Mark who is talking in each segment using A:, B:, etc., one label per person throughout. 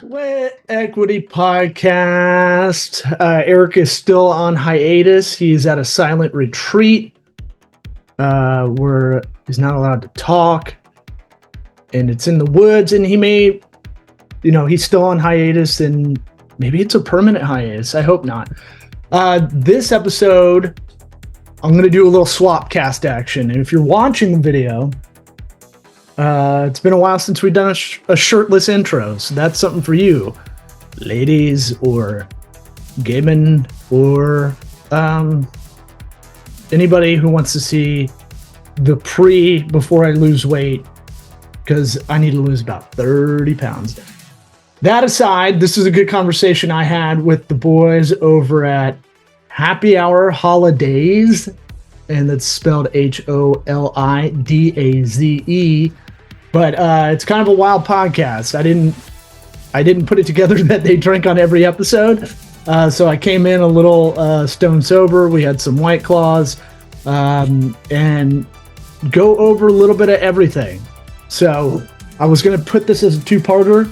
A: Sweat Equity Podcast. Eric is still on hiatus. He's at a silent retreat where he's not allowed to talk, and it's in the woods. And he may, he's still on hiatus, and maybe it's a permanent hiatus. I hope not. This episode, I'm going to do a little swap cast action. And if you're watching the video, it's been a while since we've done a shirtless intro, so that's something for you, ladies or gay men or anybody who wants to see the before I lose weight, because I need to lose about 30 pounds. That aside, this is a good conversation I had with the boys over at Happy Hour Holidays, and that's spelled HOLIDAZE. But it's kind of a wild podcast. I didn't put it together that they drink on every episode. So I came in a little stone sober. We had some White Claws and go over a little bit of everything. So I was going to put this as a two-parter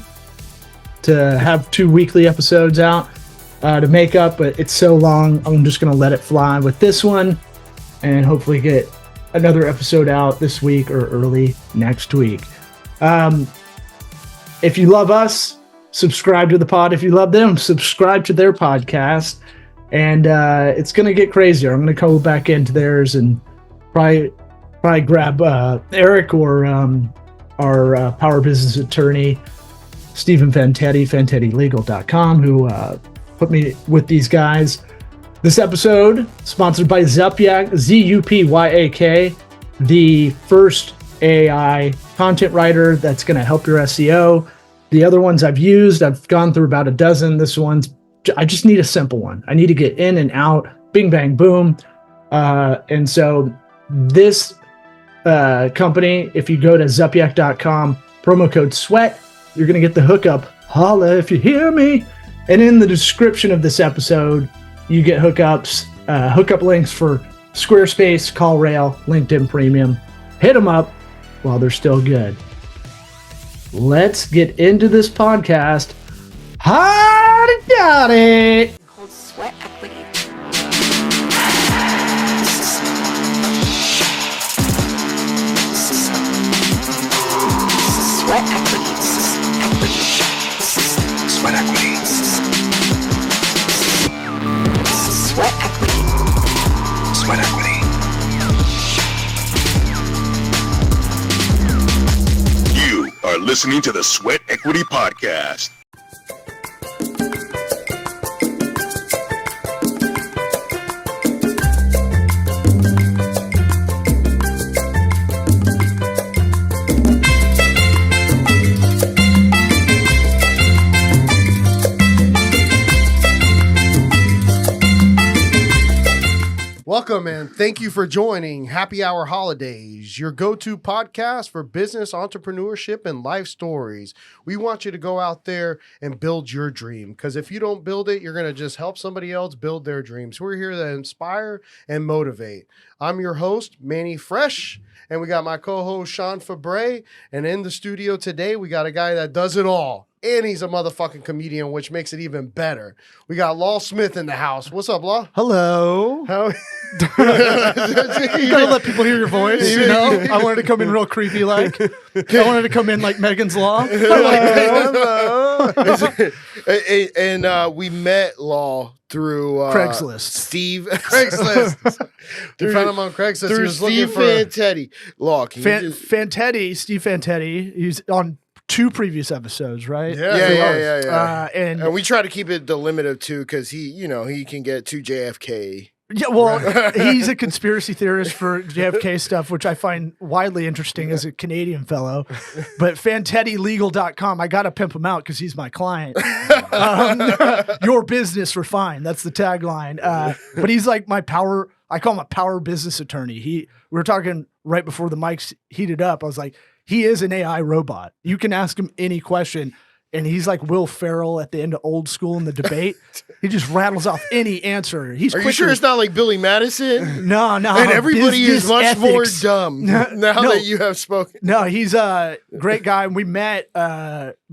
A: to have 2 weekly episodes out to make up, but it's so long, I'm just going to let it fly with this one and hopefully get another episode out this week or early next week. If you love us, subscribe to the pod. If you love them, subscribe to their podcast. And it's going to get crazier. I'm going to go back into theirs and probably grab Eric or our power business attorney, Stephen Fantetti, FantettiLegal.com, who put me with these guys. This episode sponsored by Zupyak, Zupyak, the first AI content writer that's going to help your SEO. The other ones I've used, I've gone through about a dozen. This one's, I just need a simple one. I need to get in and out, bing, bang, boom. And so this company, if you go to Zupyak.com, promo code SWEAT, you're going to get the hookup. Holla if you hear me. And in the description of this episode, you get hookup links for Squarespace, CallRail, LinkedIn Premium. Hit them up while they're still good. Let's get into this podcast. Howdy dowdy.
B: Called sweat equity. Sweat equity. Sweat equity. Sweat equity. Sweat equity.
C: You are listening to the Sweat Equity Podcast.
D: Welcome and thank you for joining Happy Hour Holidays, your go-to podcast for business, entrepreneurship, and life stories. We want you to go out there and build your dream, because if you don't build it, you're going to just help somebody else build their dreams. We're here to inspire and motivate. I'm your host, Manny Fresh, and we got my co-host, Sean Febre, and in the studio today, we got a guy that does it all. And he's a motherfucking comedian, which makes it even better. We got Law Smith in the house. What's up, Law?
E: Hello.
D: How?
E: You gotta let people hear your voice, you know? I wanted to come in real creepy like. I wanted to come in like Megan's Law.
D: Hello. And we met Law through
E: Craigslist.
D: Craigslist. We found him on Craigslist. He was
F: Steve
D: looking for
F: Fantetti. Law, can you just...
E: Fantetti, Steve Fantetti. He's on 2 previous episodes, right?
F: Yeah.
E: And
F: we try to keep it the limit of 2 because he can get 2 JFK.
E: yeah, well, he's a conspiracy theorist for JFK stuff, which I find widely interesting as a Canadian fellow. But FantettiLegal.com, I got to pimp him out because he's my client. Your business refined. That's the tagline. But he's like my power, I call him a power business attorney. We were talking right before the mics heated up. I was like, he is an AI robot. You can ask him any question. and he's like Will Ferrell at the end of Old School in the debate. He just rattles off any answer. He's
F: Are you
E: quicker.
F: sure it's not like Billy Madison?
E: No.
F: And everybody is
E: business
F: much more
E: ethics.
F: dumb
E: No,
F: now
E: no.
F: that you have spoken.
E: No, he's a great guy. We met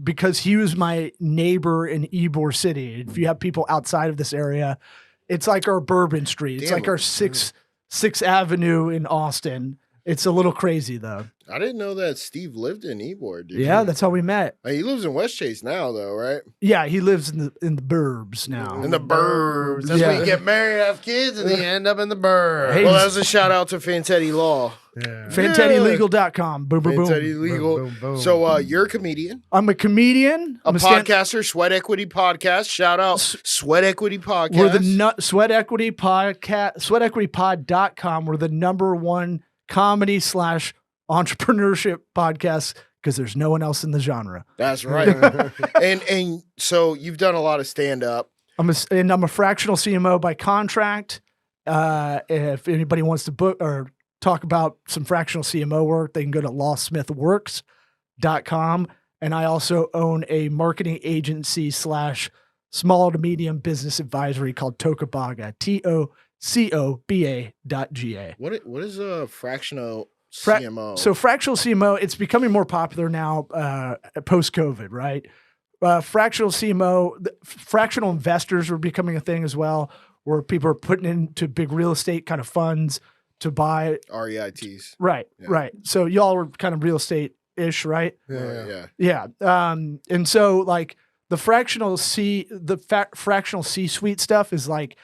E: because he was my neighbor in Ybor City. If you have people outside of this area, it's like our Bourbon Street. It's
F: Damn.
E: like our Sixth Avenue in Austin. It's a little crazy though.
F: I didn't know that Steve lived in Ybor. Did
E: Yeah,
F: you?
E: that's how we met.
F: He lives in West Chase now, though, right?
E: Yeah, he lives in the burbs now.
F: In the burbs.
D: That's
E: Yeah.
D: when you get married, have kids, and then you end up in the burr.
E: Hey,
F: Well, that was a shout out to Fantetti Law.
D: Yeah.
E: FantettiLegal.com. Boom, boom, boom.
F: Fantetti Legal.
D: Boom, boom, boom.
F: So you're a comedian,
E: I'm a comedian.
F: a
E: I'm stand-
F: podcaster, Sweat Equity Podcast. Shout out Sweat Equity Podcast.
E: We're the Sweat Equity Podcast, sweatequitypod.com. We're the #1 comedy / entrepreneurship podcast because there's no one else in the genre.
F: That's right. and so you've done a lot of stand up.
E: I'm a fractional CMO by contract. If anybody wants to book or talk about some fractional CMO work, they can go to lawsmithworks.com. And I also own a marketing agency / small to medium business advisory called Tocobaga, TOCOBA.GA.
F: What is a fractional CMO?
E: So fractional CMO, it's becoming more popular now post COVID, right? Fractional CMO, fractional investors are becoming a thing as well, where people are putting into big real estate kind of funds to buy.
F: REITs.
E: Right,
F: Yeah.
E: right. So y'all are kind of real estate-ish, right?
F: Yeah.
E: Yeah. And so like the fractional C-suite stuff is like,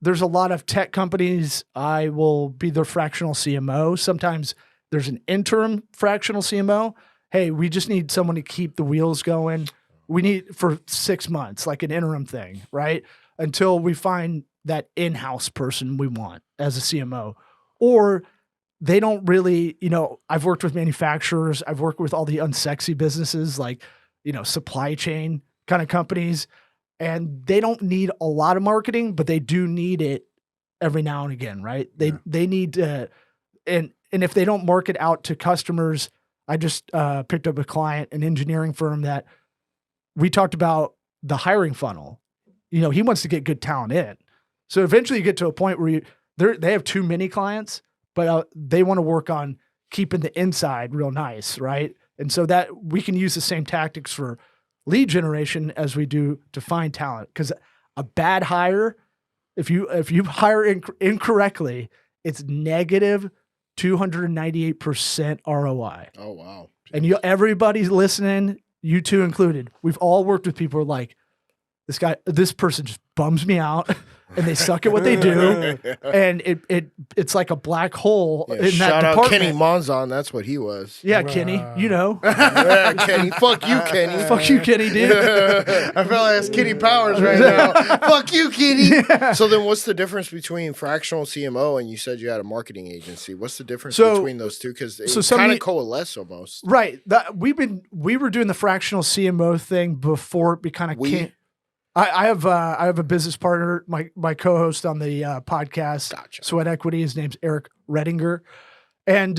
E: there's a lot of tech companies. I will be their fractional CMO. Sometimes there's an interim fractional CMO. Hey, we just need someone to keep the wheels going. We need for 6 months, like an interim thing, right? Until we find that in-house person we want as a CMO. Or they don't really, I've worked with manufacturers. I've worked with all the unsexy businesses like, supply chain kind of companies. And they don't need a lot of marketing, but they do need it every now and again, right? They need to, and if they don't market out to customers, I just picked up a client, an engineering firm that we talked about the hiring funnel. He wants to get good talent in. So eventually you get to a point where they have too many clients, but they want to work on keeping the inside real nice, right? And so that we can use the same tactics for lead generation as we do to find talent, because a bad hire, if you hire incorrectly, it's negative 298% ROI.
F: Oh, wow.
E: And everybody's listening, you two included. We've all worked with people who are like, this person just bums me out. And they suck at what they do, and it's like a black hole in that
F: Shout out
E: department.
F: Kenny Monzon. That's what he was.
E: Yeah, Kenny,
F: Yeah, Kenny. Fuck you, Kenny.
E: Fuck you, Kenny, dude.
D: I feel like it's Kenny Powers right now. Fuck you, Kenny.
F: So then what's the difference between fractional CMO and you said you had a marketing agency? What's the difference
E: So-
F: between those two? Because they
E: so
F: kind
E: somebody-
F: of coalesce almost.
E: Right. We were doing the fractional CMO thing before it kind of came. I have a business partner, my co-host on the podcast,
F: Gotcha.
E: Sweat Equity. His name's Eric Redinger, and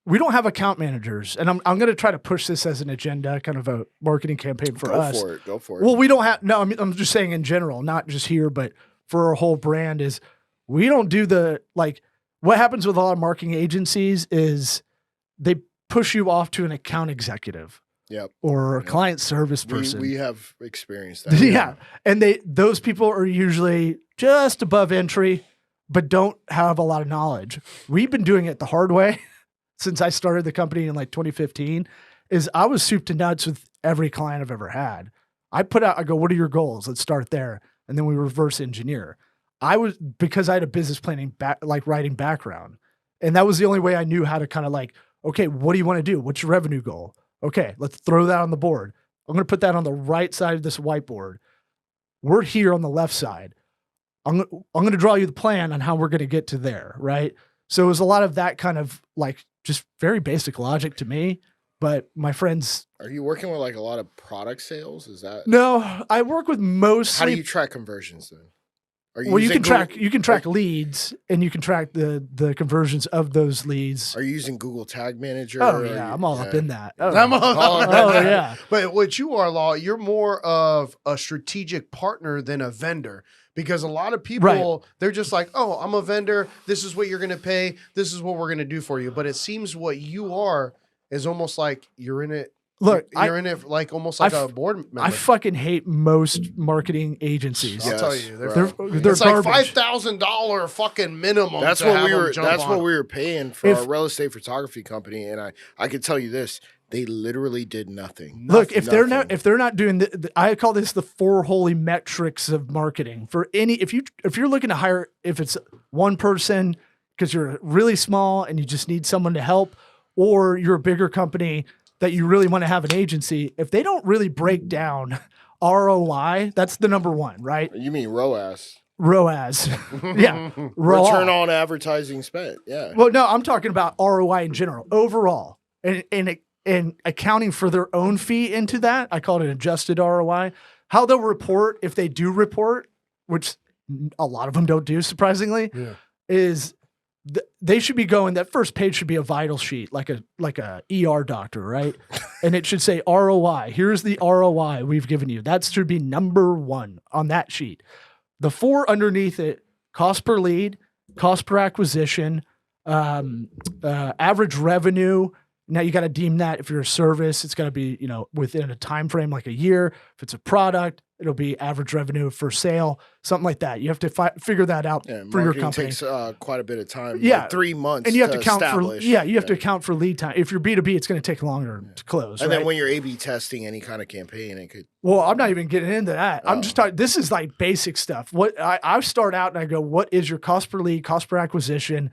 E: we don't have account managers. And I'm going to try to push this as an agenda, kind of a marketing campaign for us.
F: Go for it.
E: Well, we don't have. No, I'm just saying in general, not just here, but for our whole brand is we don't do what happens with a lot of marketing agencies is they push you off to an account executive.
F: Yep.
E: Or a client service person.
F: We have experienced that.
E: Yeah. And those people are usually just above entry, but don't have a lot of knowledge. We've been doing it the hard way since I started the company in 2015, is I was soup to nuts with every client I've ever had. I go, what are your goals? Let's start there. And then we reverse engineer. Because I had a business planning writing background. And that was the only way I knew how to kind of okay, what do you want to do? What's your revenue goal? Okay, let's throw that on the board. I'm going to put that on the right side of this whiteboard. We're here on the left side. I'm going to draw you the plan on how we're going to get to there, right? So it was a lot of that kind of just very basic logic to me. But my friends...
F: Are you working with a lot of product sales? Is that...
E: No, I work with mostly...
F: How do you track conversions then?
E: Well, you
F: using
E: can track leads, and you can track the conversions of those leads.
F: Are you using Google Tag Manager?
E: Oh yeah, I'm all up in that. Oh,
D: I'm all up in that.
E: yeah.
D: But what you are, Law, you're more of a strategic partner than a vendor. Because a lot of people, they're just like, oh, I'm a vendor. This is what you're going to pay. This is what we're going to do for you. But it seems what you are is almost like you're in it.
E: Look,
D: you're in it like almost like a board member.
E: I fucking hate most marketing agencies.
D: I'll tell you,
E: They're
D: it's like
E: garbage.
D: $5,000 fucking minimum.
F: That's
D: to
F: what
D: have
F: we were.
D: them jump
F: That's
D: on.
F: what we were paying for our real estate photography company, and I can tell you this: they literally did nothing.
E: Look, if they're
F: Nothing.
E: if they're not doing I call this the 4 holy metrics of marketing. For any if you're looking to hire, if it's one person because you're really small and you just need someone to help, or you're a bigger company that you really want to have an agency, if they don't really break down ROI, that's the number one, right?
F: You mean ROAS?
E: ROAS. Yeah.
F: Return on advertising spent. Yeah.
E: Well, no, I'm talking about ROI in general, overall. And accounting for their own fee into that, I call it an adjusted ROI. How they'll report, if they do report, which a lot of them don't do, surprisingly, is they should be going, that first page should be a vital sheet, like a ER doctor, right? And it should say ROI. Here's the ROI we've given you. That should be number 1 on that sheet. The 4 underneath it, cost per lead, cost per acquisition, average revenue. Now you got to deem that if you're a service, it's got to be, within a time frame like a year. If it's a product, it'll be average revenue for sale, something like that. You have to figure that out for your company.
F: Takes quite a bit of time.
E: Yeah,
F: like 3 months.
E: And you have to count
F: establish.
E: to account for lead time. If you're B2B, it's going to take longer to close.
F: And
E: right?
F: then when you're A/B testing any kind of campaign, it could.
E: Well, I'm not even getting into that. I'm just talking. This is like basic stuff. What I start out and I go, what is your cost per lead, cost per acquisition,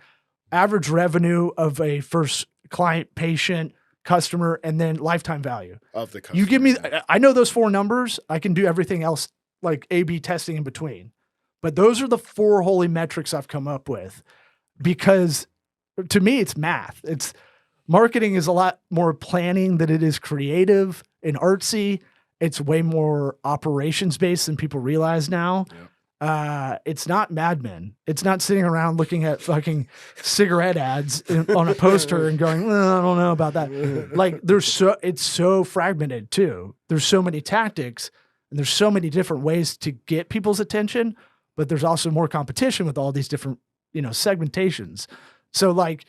E: average revenue of a first client, patient, customer, and then lifetime value
F: Of the customer.
E: You give me, I know those 4 numbers. I can do everything else like A/B testing in between. But those are the 4 holy metrics I've come up with, because to me, it's math. It's marketing is a lot more planning than it is creative and artsy. It's way more operations based than people realize now.
F: Yep.
E: It's not Mad Men. It's not sitting around looking at fucking cigarette ads on a poster and going, I don't know about that. Like it's so fragmented too. There's so many tactics and there's so many different ways to get people's attention, but there's also more competition with all these different, segmentations. So like,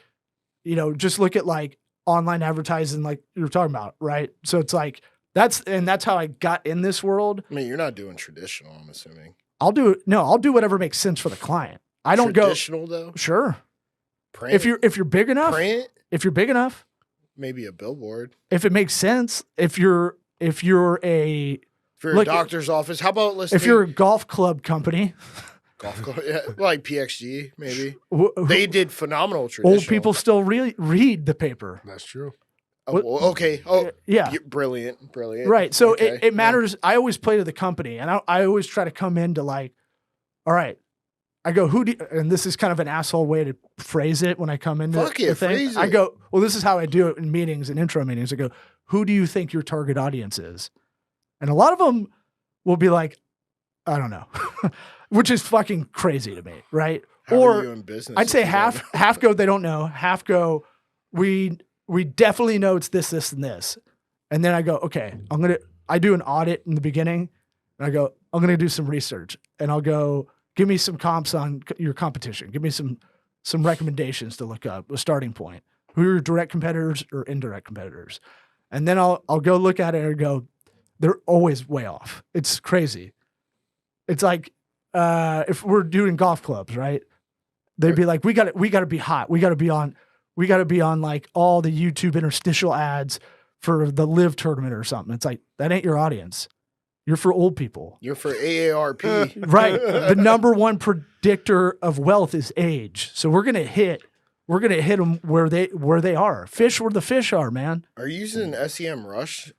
E: just look at like online advertising, like you were talking about, right? So it's like, that's how I got in this world.
F: I mean, you're not doing traditional, I'm assuming.
E: I'll do whatever makes sense for the client. I don't
F: traditional though.
E: Sure.
F: Print.
E: If you're big enough,
F: Print.
E: if you're big enough,
F: Maybe a billboard.
E: if it makes sense, if you're a
F: If you're
E: Look,
F: a doctor's office, how about listing
E: if you're a golf club company,
F: golf club? Yeah, like PXG, maybe.
E: wh-
F: They did phenomenal traditional.
E: old people still really read the paper.
D: That's true.
F: Oh, well, okay. Oh,
E: Yeah.
F: Brilliant.
E: Right. So
F: Okay,
E: it matters. I always play to the company, and I always try to come into like, all right, I go, and this is kind of an asshole way to phrase it when I come into
F: Fuck it,
E: the thing.
F: phrase
E: I
F: it.
E: go, well, this is how I do it in meetings and intro meetings. I go, who do you think your target audience is? And a lot of them will be like, I don't know, which is fucking crazy to me. Right.
F: How
E: or
F: are you in business?
E: I'd say
F: if you don't know?
E: half go, they don't know, half go, we definitely know it's this, and this. And then I go, okay, I do an audit in the beginning and I go, I'm going to do some research and I'll go, give me some comps on your competition. Give me some recommendations to look up, a starting point. Who are your direct competitors or indirect competitors? And then I'll go look at it and go, they're always way off. It's crazy. It's like, if we're doing golf clubs, right? They'd be like, we got to be hot. We got to be on like all the YouTube interstitial ads for the live tournament or something. It's like, that ain't your audience. You're for old people.
F: You're for AARP.
E: Right. The number one predictor of wealth is age. So we're going to hit them where they are. Fish where the fish are, man.
F: Are you using SEM Rush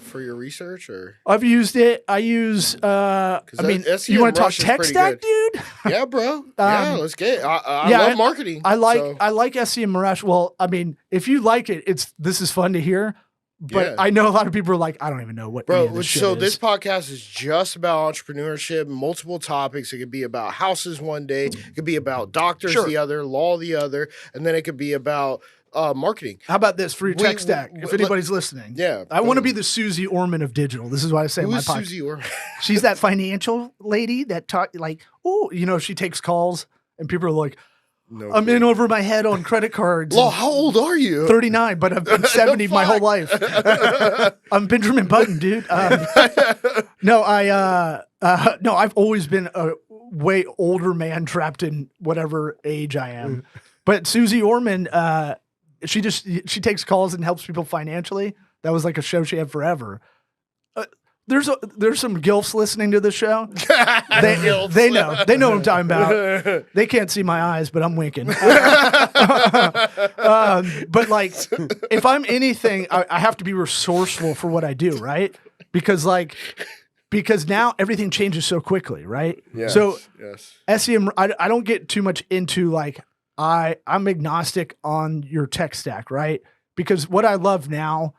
F: for your research, or?
E: I've used it. I use, you want to talk
F: Rush is
E: tech
F: pretty
E: stack,
F: good.
E: dude?
F: Yeah, bro. Yeah, let's get it. I
E: yeah,
F: love marketing.
E: I like
F: so-
E: SEM Rush. Well, I mean, if you like it, this is fun to hear. But
F: Yeah.
E: I know a lot of people are like, I don't even know what. any of
F: Bro,
E: this shit
F: so
E: is.
F: this podcast is just about entrepreneurship, multiple topics. It could be about houses one day, it could be about doctors
E: Sure.
F: the other, law the other, and then it could be about marketing.
E: How about this for your tech stack? If
F: let-
E: anybody's listening,
F: Yeah,
E: I want to
F: boom.
E: be the Susie Orman of digital. This is why I say in
F: Who
E: my
F: is
E: podcast.
F: Susie Orman?
E: She's that financial lady that talk like, oh, she takes calls and people are like,
F: No
E: I'm
F: clue.
E: in over my head on credit cards.
F: Law, how old are you?
E: 39, but I've been 70 my whole life. I'm Benjamin Button, dude. No, I've always been a way older man trapped in whatever age I am. But Susie Orman, she takes calls and helps people financially. That was like a show she had forever. There's some gilfs listening to the show. They know what I'm talking about. They can't see my eyes, but I'm winking. But like, if I'm anything, I have to be resourceful for what I do, right? Because now everything changes so quickly, right?
F: Yes,
E: So
F: yes.
E: SEM, I don't get too much into like I'm agnostic on your tech stack, right? Because what I love now,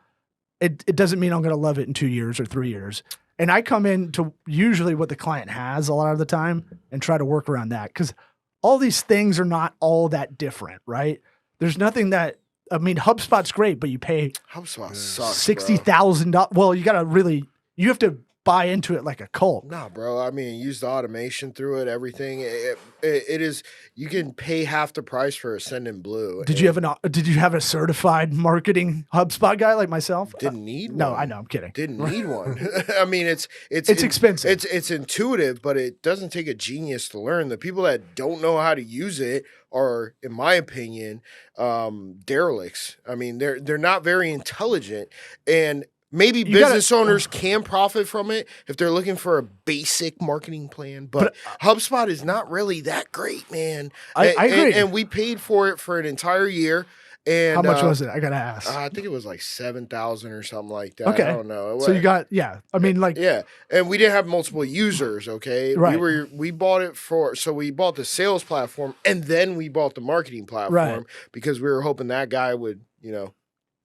E: it doesn't mean I'm going to love it in 2 years or 3 years. And I come in to usually what the client has a lot of the time and try to work around that because all these things are not all that different, right? There's nothing HubSpot's great, but you pay
F: HubSpot sucks,
E: $60,000. Well, you have to buy into it like a cult.
F: Nah, bro. I mean, use the automation through it, everything. It is, you can pay half the price for Ascendant Blue.
E: Did you have a certified marketing HubSpot guy like myself?
F: Didn't need one.
E: No, I know. I'm kidding.
F: Didn't need one. I mean, it's
E: expensive.
F: It's intuitive, but it doesn't take a genius to learn. The people that don't know how to use it are, in my opinion, derelicts. I mean, they're not very intelligent, and maybe business owners can profit from it if they're looking for a basic marketing plan, but HubSpot is not really that great, man.
E: I agree.
F: And we paid for it for an entire year. And
E: how much was it? I gotta ask.
F: I think it was like 7,000 or something like that.
E: Okay.
F: I don't know.
E: So you got I mean, like
F: and we didn't have multiple users. Okay,
E: right.
F: We bought it we bought the sales platform and then we bought the marketing platform because we were hoping that guy would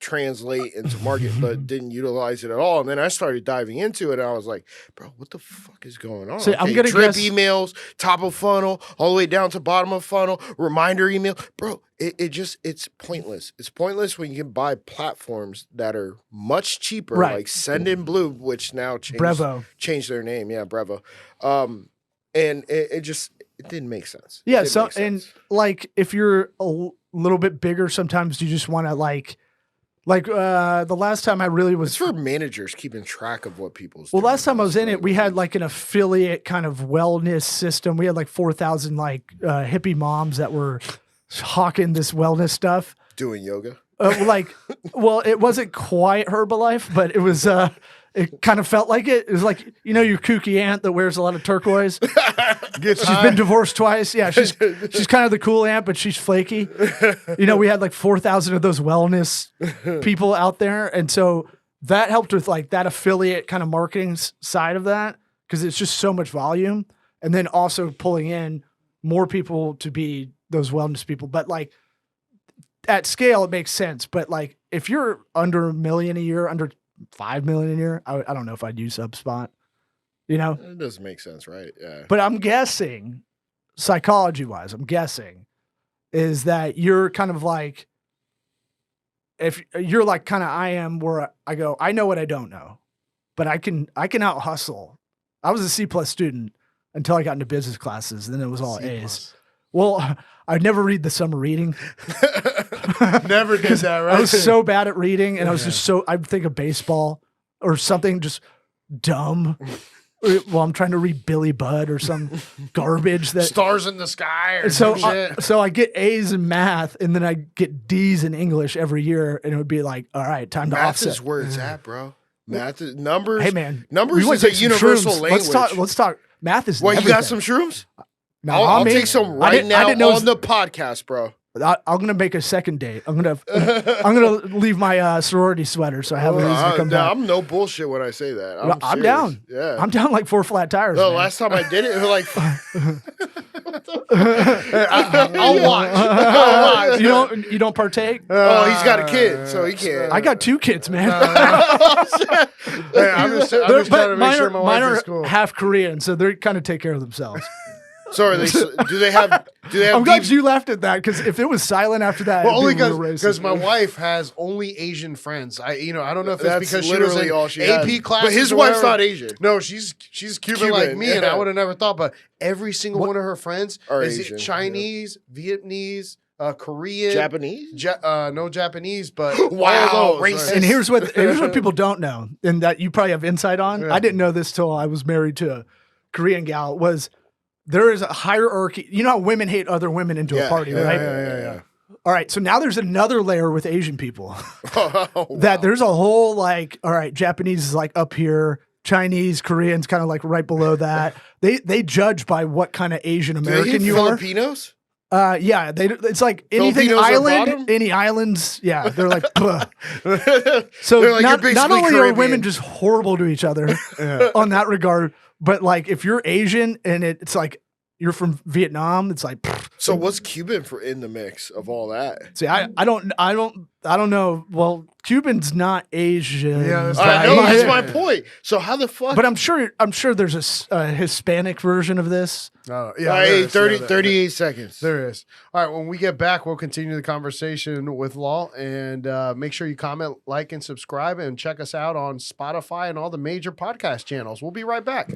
F: translate into market, but didn't utilize it at all. And then I started diving into it and I was like, bro, what the fuck is going on?
E: So I'm gonna
F: drip
E: guess
F: emails, top of funnel, all the way down to bottom of funnel, reminder email. Bro, it's pointless. It's pointless when you can buy platforms that are much cheaper, like Send in Blue, which now changed their name. Yeah, Brevo. And it didn't make sense.
E: Yeah, and like if you're a little bit bigger, sometimes you just want to like the last time I really was
F: it's for managers keeping track of what people's
E: well, last time I was in it, we had like an affiliate kind of wellness system. We had like 4,000 hippie moms that were hawking this wellness stuff.
F: Doing yoga.
E: Well, it wasn't quite Herbalife, but it was it kind of felt like it. It was like, your kooky aunt that wears a lot of turquoise. She's been divorced twice. Yeah, she's kind of the cool aunt, but she's flaky. We had like 4,000 of those wellness people out there. And so that helped with like that affiliate kind of marketing side of that because it's just so much volume. And then also pulling in more people to be those wellness people. But like at scale, it makes sense. But like if you're under $1 million a year, under 5 million a year, I don't know if I'd use HubSpot.
F: It doesn't make sense, right? Yeah.
E: But I'm guessing, psychology-wise, is that you're kind of like, if you're like kind of I am, where I go, I know what I don't know, but I can out hustle. I was a C+ student until I got into business classes, and then it was all A's. Well, I'd never read the summer reading.
F: Never did that, right?
E: I was so bad at reading, and I was just I'd think of baseball or something just dumb. Well, I'm trying to read Billy Budd or some garbage that
F: Stars in the Sky or
E: so
F: some shit.
E: So I get A's in math and then I get D's in English every year, and it would be like, all right, time to offset.
F: Math is where it's at, bro. Math is numbers.
E: Hey man,
F: numbers is a universal
E: shrooms.
F: language.
E: Let's talk. Math is.
F: Well, you
E: everything.
F: got some shrooms?
E: No,
F: I'll take some right now on the podcast, bro.
E: I'm gonna make a second date. I'm gonna leave my sorority sweater so I have a reason to come back.
F: I'm no bullshit when I say that.
E: I'm down.
F: Yeah,
E: I'm down like 4 flat tires.
F: No,
E: man.
F: last time I did it was like
D: I'll watch. I'll watch.
E: You don't partake?
F: Oh, he's got a kid, so he can't.
E: I got 2 kids, man.
D: Hey, I'm just trying to make sure my
E: mine
D: wife
E: are
D: is cool.
E: half Korean, so they kind of take care of themselves.
F: So are they? Do they have?
E: I'm glad
F: deep-
E: you laughed at that because if it was silent after that,
D: Well, only
E: it'd be real
D: because
E: racist.
D: my wife has only Asian friends. I don't know if it's
F: That's
D: because she was
F: literally
D: in
F: all she
D: AP
F: has.
D: class.
F: But his wife's not Asian.
D: No, she's Cuban like
F: Cuban,
D: me, and I
F: yeah.
D: would have never thought. But every single one of her friends
F: Are
D: is
F: Asian,
D: Chinese, Vietnamese, Korean,
F: Japanese?
D: no Japanese, but
F: Wow,
D: all those,
F: racist.
E: And here's what people don't know, and that you probably have insight on.
D: Yeah.
E: I didn't know this till I was married to a Korean gal. Was there is a hierarchy? You know how women hate other women into a party, right?
D: Yeah.
E: All right, so now there's another layer with Asian people
F: Oh,
E: that there's a whole like, all right, Japanese is like up here, Chinese, Koreans kind of like right below that. They judge by what kind of Asian
F: Do they
E: American
F: hate
E: you are.
F: Filipinos?
E: Yeah, it's like anything
F: Filipinos are
E: island,
F: bottom?
E: any islands. Yeah, they're like. "Ugh." So
F: They're like,
E: not,
F: "You're
E: not
F: basically
E: only are
F: Caribbean."
E: women just horrible to each other on that regard, but like if you're Asian and it's like you're from Vietnam, it's like.
F: So what's Cuban for in the mix of all that?
E: See, I don't know. Well, Cuban's not Asian.
D: Yeah, that's
F: I
D: right.
F: know
D: Yeah.
F: that's my point. So how the fuck?
E: But I'm sure there's a Hispanic version of this.
D: Yeah,
F: Hey,
D: there is.
F: 38 seconds.
D: There is. All right, when we get back, we'll continue the conversation with Law, and make sure you comment, like, and subscribe, and check us out on Spotify and all the major podcast channels. We'll be right back.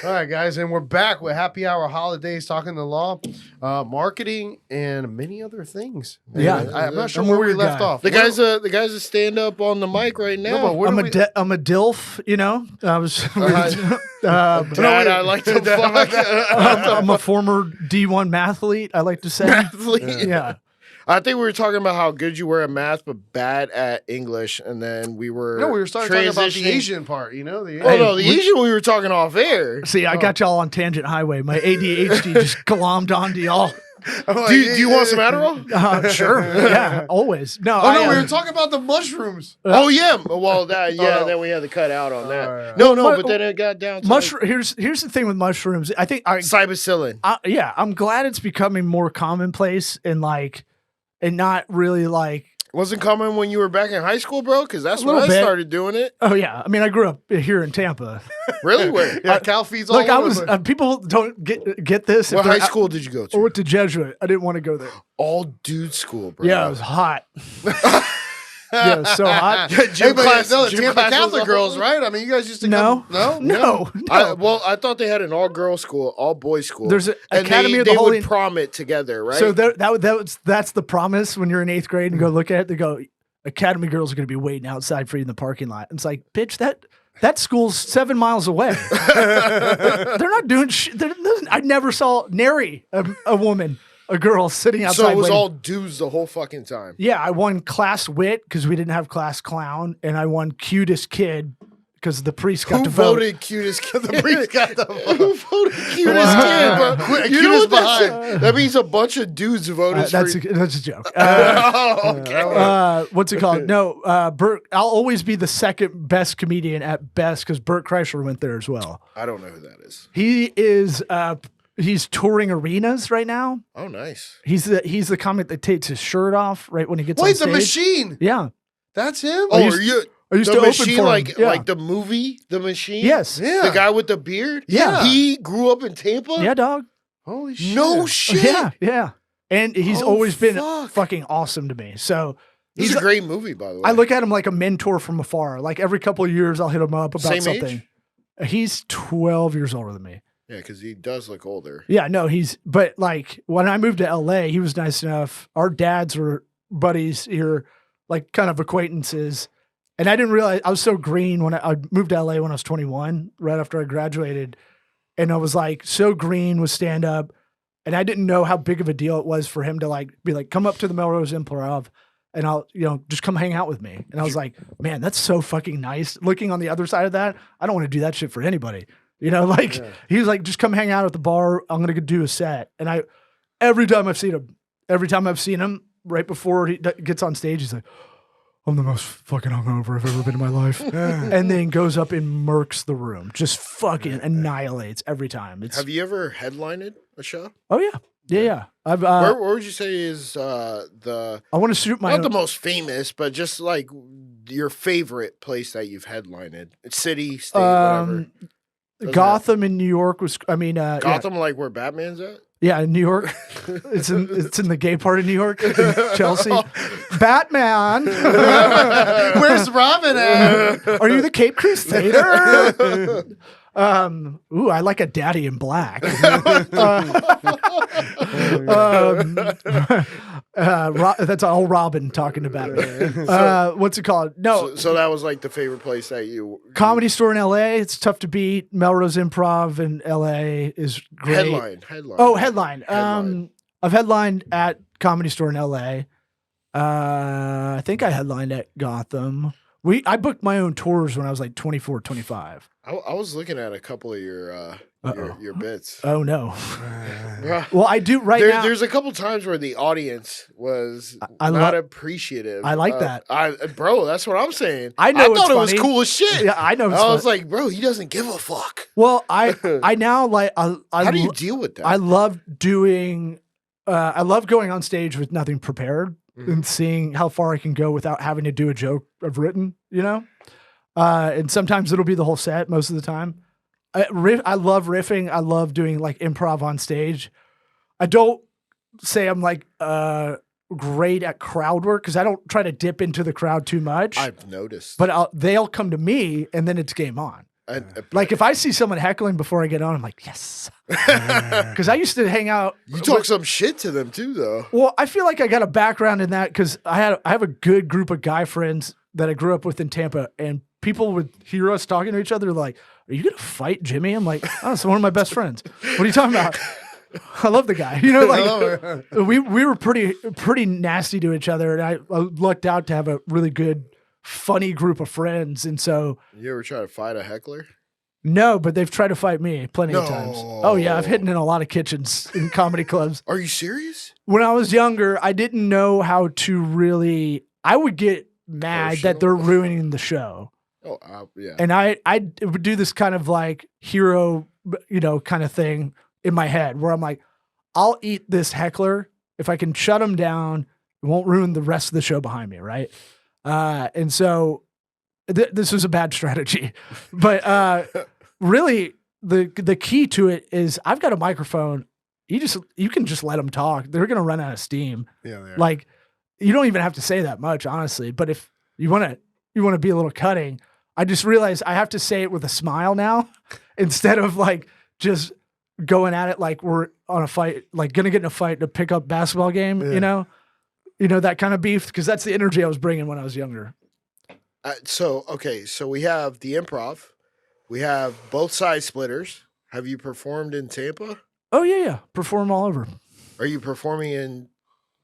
D: All right, guys, and we're back with Happy Hour Holidays, talking the law, marketing, and many other things.
E: Yeah.
D: And I'm not sure
E: I'm a
D: where we
E: weird
D: left
E: guy.
D: off.
F: The guy's a stand up on the mic right now.
D: No, but where
E: I'm
D: do we-
E: I'm a DILF, you know. I was.
F: Dad, I like to fuck.
E: I'm a former D1 mathlete. I like to say.
F: Athlete.
E: Yeah.
F: I think we were talking about how good you were at math, but bad at English, and then we were
D: No, we were starting talking about the
F: transitioning-
D: Asian part, you know? The
F: Oh no, the Asian we were talking off air.
E: See, I got y'all on tangent highway. My ADHD just glommed onto y'all.
F: Do you want some Adderall?
E: Sure. Yeah. Always. No.
D: Oh, no,
E: I,
D: we were talking about the mushrooms.
F: Oh yeah. Well, that
D: Oh.
F: then we had to cut out on that.
D: yeah.
F: No,
E: Well,
F: but then it got down to
E: Here's the thing with mushrooms. I think
F: cybacillin.
E: yeah, I'm glad it's becoming more commonplace and not really like.
F: Wasn't common when you were back in high school, bro? Because that's
E: A
F: when I
E: little bit.
F: started doing it.
E: Oh yeah, I mean I grew up here in Tampa.
F: Really? Where?
D: Yeah, Cal feeds all
E: Like I
D: over
E: was
D: the place.
E: people don't get this. if
F: What
E: they're-
F: high school did you go
E: I
F: to?
E: went to Jesuit. I didn't want to go there.
F: All dude school, bro.
E: Yeah, it was hot. Yeah, it was so hot.
D: Hey, but no,
F: gym
D: Tampa
F: class was
D: Catholic
F: all-
D: girls, right? I mean, you guys used to
E: No,
D: come,
E: no.
F: I thought they had an all girls school, all boys school.
E: There's an
F: and
E: Academy
F: they,
E: of the
F: they
E: Holy.
F: would prom it together, right?
E: So that's the promise when you're in 8th grade and go look at it. They go, Academy girls are going to be waiting outside for you in the parking lot. And it's like, bitch, that school's 7 miles away. They're not doing shit. I never saw nary a woman, a girl sitting outside.
F: so it was
E: waiting.
F: all dudes the whole fucking time.
E: Yeah, I won class wit because we didn't have class clown, and I won cutest kid because the priest got
F: Who
E: to vote.
F: voted cutest kid?
D: The priest got the vote.
F: Who voted cutest
D: Wow.
F: kid, bro?
D: Cutest
F: You know what
D: behind.
F: that means? A bunch of dudes voted
E: That's
F: for.
E: a joke.
F: Oh, okay.
E: What's it called? No, Bert. I'll always be the second best comedian at best because Bert Kreischer went there as well.
F: I don't know who that is.
E: He is. He's touring arenas right now.
F: Oh, nice.
E: He's the comic that takes his shirt off right when he gets on
D: Wait,
E: stage.
D: the machine.
E: Yeah,
D: That's him?
F: Oh,
E: used-
F: are you?
E: I used
F: The
E: to open
F: machine,
E: for him.
F: like
E: Yeah.
F: like the movie, The Machine.
E: Yes.
D: Yeah.
F: The guy with the beard.
D: Yeah.
F: He grew up in Tampa.
E: Yeah, dog.
D: Holy shit.
F: No shit.
E: Yeah. And he's
F: Oh,
E: always been
F: fuck.
E: fucking awesome to me. So
F: He's a great movie, by the way.
E: I look at him like a mentor from afar. Like every couple of years, I'll hit him up about
F: Same
E: something.
F: age?
E: He's 12 years older than me.
F: Yeah, because he does look older.
E: Yeah, no, but like when I moved to LA, he was nice enough. Our dads were buddies here, like kind of acquaintances. And I didn't realize I was so green when I moved to LA when I was 21, right after I graduated. And I was like so green with stand up. And I didn't know how big of a deal it was for him to be like, come up to the Melrose Improv and I'll, just come hang out with me. And I was like, man, that's so fucking nice. Looking on the other side of that, I don't want to do that shit for anybody. He was like, just come hang out at the bar. I'm going to do a set. And every time I've seen him right before he gets on stage, he's like, I'm the most fucking hungover I've ever been in my life. And then goes up and murks the room. Just fucking annihilates every time.
F: Have you ever headlined a show?
E: Oh, yeah. Yeah. I've
F: where would you say is the
E: I want to shoot my
F: not the most famous, but just like your favorite place that you've headlined? City, state, whatever. Doesn't
E: Gotham in New York was. I mean,
F: Gotham, like where Batman's at.
E: Yeah, in New York. It's in the gay part of New York, in Chelsea. Batman.
D: Where's Robin at?
E: Are you the Cape Crusader? I like a daddy in black. That's all Robin talking to Batman. What's it called? No.
F: So that was like the favorite place that you
E: Comedy Store in LA. It's tough to beat. Melrose Improv in LA is great.
F: Headline.
E: Oh, headline. I've headlined at Comedy Store in LA. I think I headlined at Gotham. I booked my own tours when I was like 24, 25.
F: I was looking at a couple of your bits.
E: Oh no. Well, I do now.
F: There's a couple times where the audience was
E: I
F: not appreciative.
E: I like that.
F: Bro, that's what I'm saying.
E: I know
F: thought it
E: funny.
F: was cool as shit.
E: Yeah, I know.
F: I was like, bro, he doesn't give a fuck.
E: Well, I now like.
F: How do you deal with that?
E: I love doing. I love going on stage with nothing prepared and seeing how far I can go without having to do a joke I've written. You know, and sometimes it'll be the whole set. Most of the time, I love riffing. I love doing like improv on stage. I don't say I'm like great at crowd work because I don't try to dip into the crowd too much.
F: I've noticed,
E: but they'll come to me and then it's game on. Like if I see someone heckling before I get on, I'm like, yes. Because I used to hang out.
F: You talk some shit to them too, though.
E: Well, I feel like I got a background in that because I have a good group of guy friends that I grew up with in Tampa, and people would hear us talking to each other like, "Are you gonna fight Jimmy?" I'm like, "Oh, it's one of my best friends." What are you talking about? I love the guy. You know, like we were pretty nasty to each other, and I lucked out to have a really good, funny group of friends. And so,
F: you ever try to fight a heckler?
E: No, but they've tried to fight me plenty of times. Oh yeah, I've hidden in a lot of kitchens in comedy clubs.
F: Are you serious?
E: When I was younger, I didn't know how to really. I would get mad that they're ruining the show.
F: Oh, yeah.
E: And I would do this kind of like hero, kind of thing in my head where I'm like, I'll eat this heckler if I can shut him down. It won't ruin the rest of the show behind me, right? And so this was a bad strategy, but really the key to it is I've got a microphone. You can just let them talk. They're gonna run out of steam.
F: Yeah,
E: like you don't even have to say that much, honestly. But if you want to be a little cutting, I just realized I have to say it with a smile now instead of like just going at it like we're on a fight, like gonna get in a fight to pick up basketball game. Yeah. That kind of beef, because that's the energy I was bringing when I was younger.
F: So we have the improv, we have both side splitters. Have you performed in Tampa?
E: Oh yeah, perform all over.
F: Are you performing in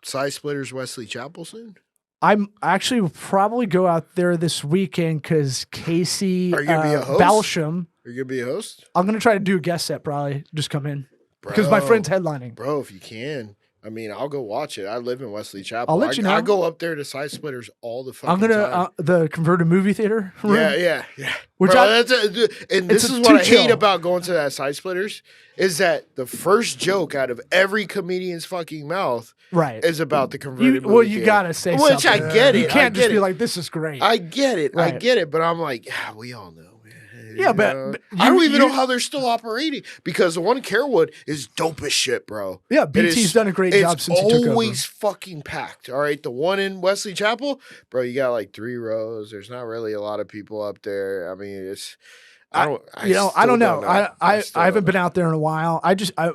F: Side Splitters Wesley Chapel soon?
E: I'm actually will probably go out there this weekend because Casey
F: Are you gonna be a host?
E: Balsham.
F: Are you gonna be a host?
E: I'm gonna try to do a guest set, probably just come in because my friend's headlining.
F: Bro, if you can, I mean, I'll go watch it. I live in Wesley Chapel.
E: I'll let you know.
F: I go up there to Side Splitters all the fucking
E: I'm gonna
F: time.
E: The converted movie theater room.
F: Yeah.
E: Which
F: Bro, this is what I hate about going to that Side Splitters is that the first joke out of every comedian's fucking mouth is about the converted movie.
E: Well, you gotta say something.
F: Which I get it.
E: You can't just be like, "This is great."
F: I get it. I get it. But I'm like, we all know.
E: Yeah, but
F: I don't even know how they're still operating because the one in Carewood is dope as shit, bro.
E: Yeah, BT's done a great job since he took over.
F: It's always fucking packed. All right, the one in Wesley Chapel, bro, you got like 3 rows. There's not really a lot of people up there. I mean, it's. I don't know.
E: I haven't been out there in a while.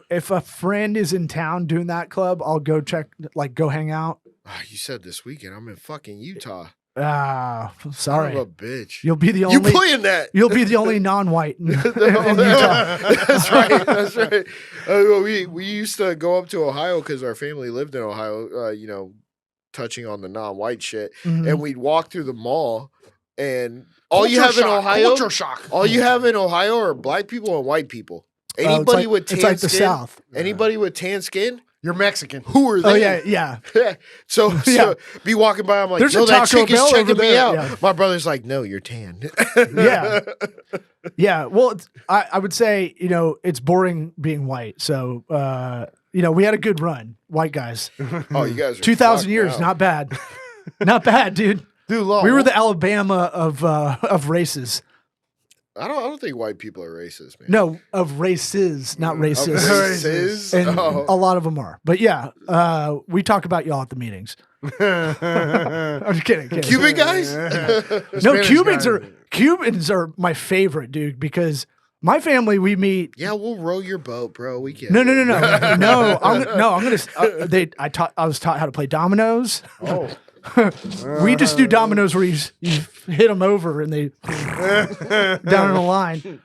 E: If a friend is in town doing that club, I'll go go hang out.
F: You said this weekend. I'm in fucking Utah.
E: Sorry.
F: Son of a bitch.
E: You'll be the only.
F: You playing that?
E: You'll be the only non-white in Utah.
F: That's right. That's right. We used to go up to Ohio because our family lived in Ohio. Touching on the non-white shit, and we'd walk through the mall, and all you have in Ohio,
D: culture shock.
F: All you have in Ohio are black people and white people. Anybody with tan
E: it's like the
F: skin,
E: South.
F: Anybody with tan skin,
D: You're Mexican.
F: Who are they?
E: Oh yeah.
F: so
E: Yeah.
F: be walking by, I'm like,
E: There's
F: yo,
E: a
F: that
E: Taco
F: chick is
E: Bell
F: checking
E: over
F: me
E: there.
F: out.
E: Yeah.
F: My brother's like, no, you're tan.
E: Yeah. Yeah. Well, I would say, it's boring being white. So, we had a good run, white guys.
F: Oh, you guys are
E: 2,000
F: fucked
E: years,
F: now.
E: not bad. Not bad, dude.
D: Dude, Law,
E: We were the Alabama of races.
F: I don't think white people are racist, man.
E: No, of races, not
F: Of
E: racist.
F: races?
E: And
F: Oh.
E: a lot of them are. But yeah, we talk about y'all at the meetings. I'm just kidding.
F: Cuban guys?
E: No, Cubans are my favorite, dude, because my family, we meet.
F: Yeah, we'll row your boat, bro. We can.
E: No. I was taught how to play dominoes.
D: Oh.
E: We just do dominoes where you hit them over and they down in a line.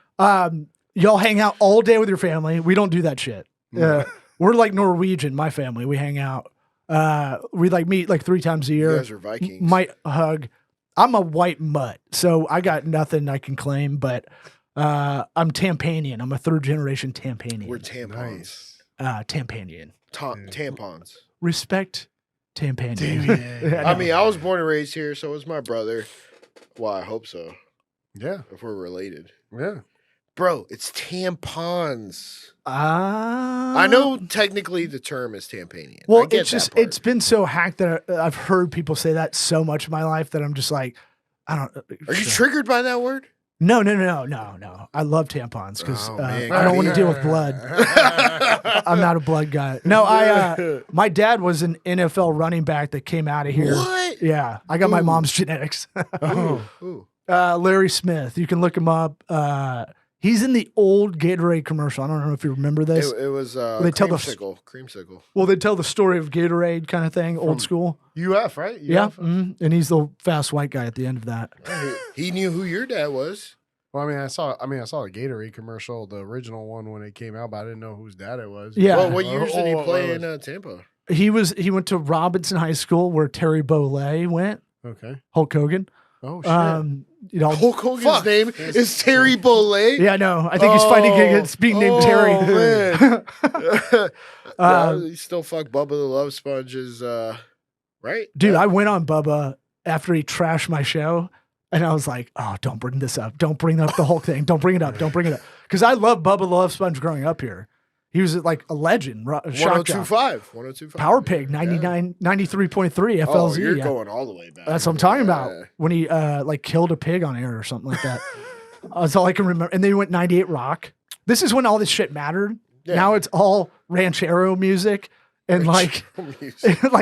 E: Y'all hang out all day with your family. We don't do that shit. We're like Norwegian, my family. We hang out. We meet 3 times a year.
F: You guys are Vikings.
E: Might hug. I'm a white mutt, so I got nothing I can claim, but I'm Tampanian. I'm a 3rd generation Tampanian.
F: We're tampons.
E: Tampanian.
F: Tampons.
E: Respect Tampanian.
F: I mean, I was born and raised here, so was my brother. Well, I hope so.
D: Yeah.
F: If we're related.
D: Yeah.
F: Bro, it's tampons.
E: I
F: I know technically the term is tampanian. I
E: Well,
F: get
E: it's just
F: that part.
E: it's been so hacked that I've heard people say that so much in my life that I'm just like, I don't.
F: Are you triggered by that word?
E: No. I love tampons because
F: Oh, man,
E: I don't want to
F: Cody.
E: deal with blood. I'm not a blood guy. No, my dad was an NFL running back that came out of here.
F: What?
E: Yeah, I got my
F: Ooh.
E: mom's genetics.
F: Ooh.
E: Larry Smith, you can look him up. He's in the old Gatorade commercial. I don't know if you remember this.
F: It was
E: They tell the-
F: creamsicle.
E: Well, they tell the story of Gatorade kind of thing, old school.
D: UF, right?
E: Yeah,
D: UF?
E: and he's the fast white guy at the end of that.
F: He knew who your dad was.
D: Well, I saw the Gatorade commercial, the original one when it came out, but I didn't know whose dad it was.
E: Yeah.
F: Well, what years did he
D: Oh,
F: play
D: oh,
F: in Tampa?
E: He went to Robinson High School where Terry Bollea went.
D: Okay.
E: Hulk Hogan.
D: Oh, shit.
F: Hulk Hogan's
D: Fuck.
F: name is Terry Bollea.
E: Yeah, no, I think he's fighting against being named Terry.
F: Man.
E: Um,
F: he still fuck Bubba the Love Sponge's, right?
E: Dude, I went on Bubba after he trashed my show, and I was like, "Oh, don't bring this up. Don't bring up the Hulk thing. Don't bring it up. Don't bring it up." Because I love Bubba the Love Sponge growing up here. He was like a legend. Shock jock.
F: 1025.
E: Power Pig, 93.3 FLZ.
F: Oh, you're
E: yeah.
F: going all the way back.
E: That's what I'm talking about.
F: Yeah.
E: When he killed a pig on air or something like that. That's all I can remember. And then he went 98 Rock. This is when all this shit mattered.
F: Yeah.
E: Now it's all ranchero music. And like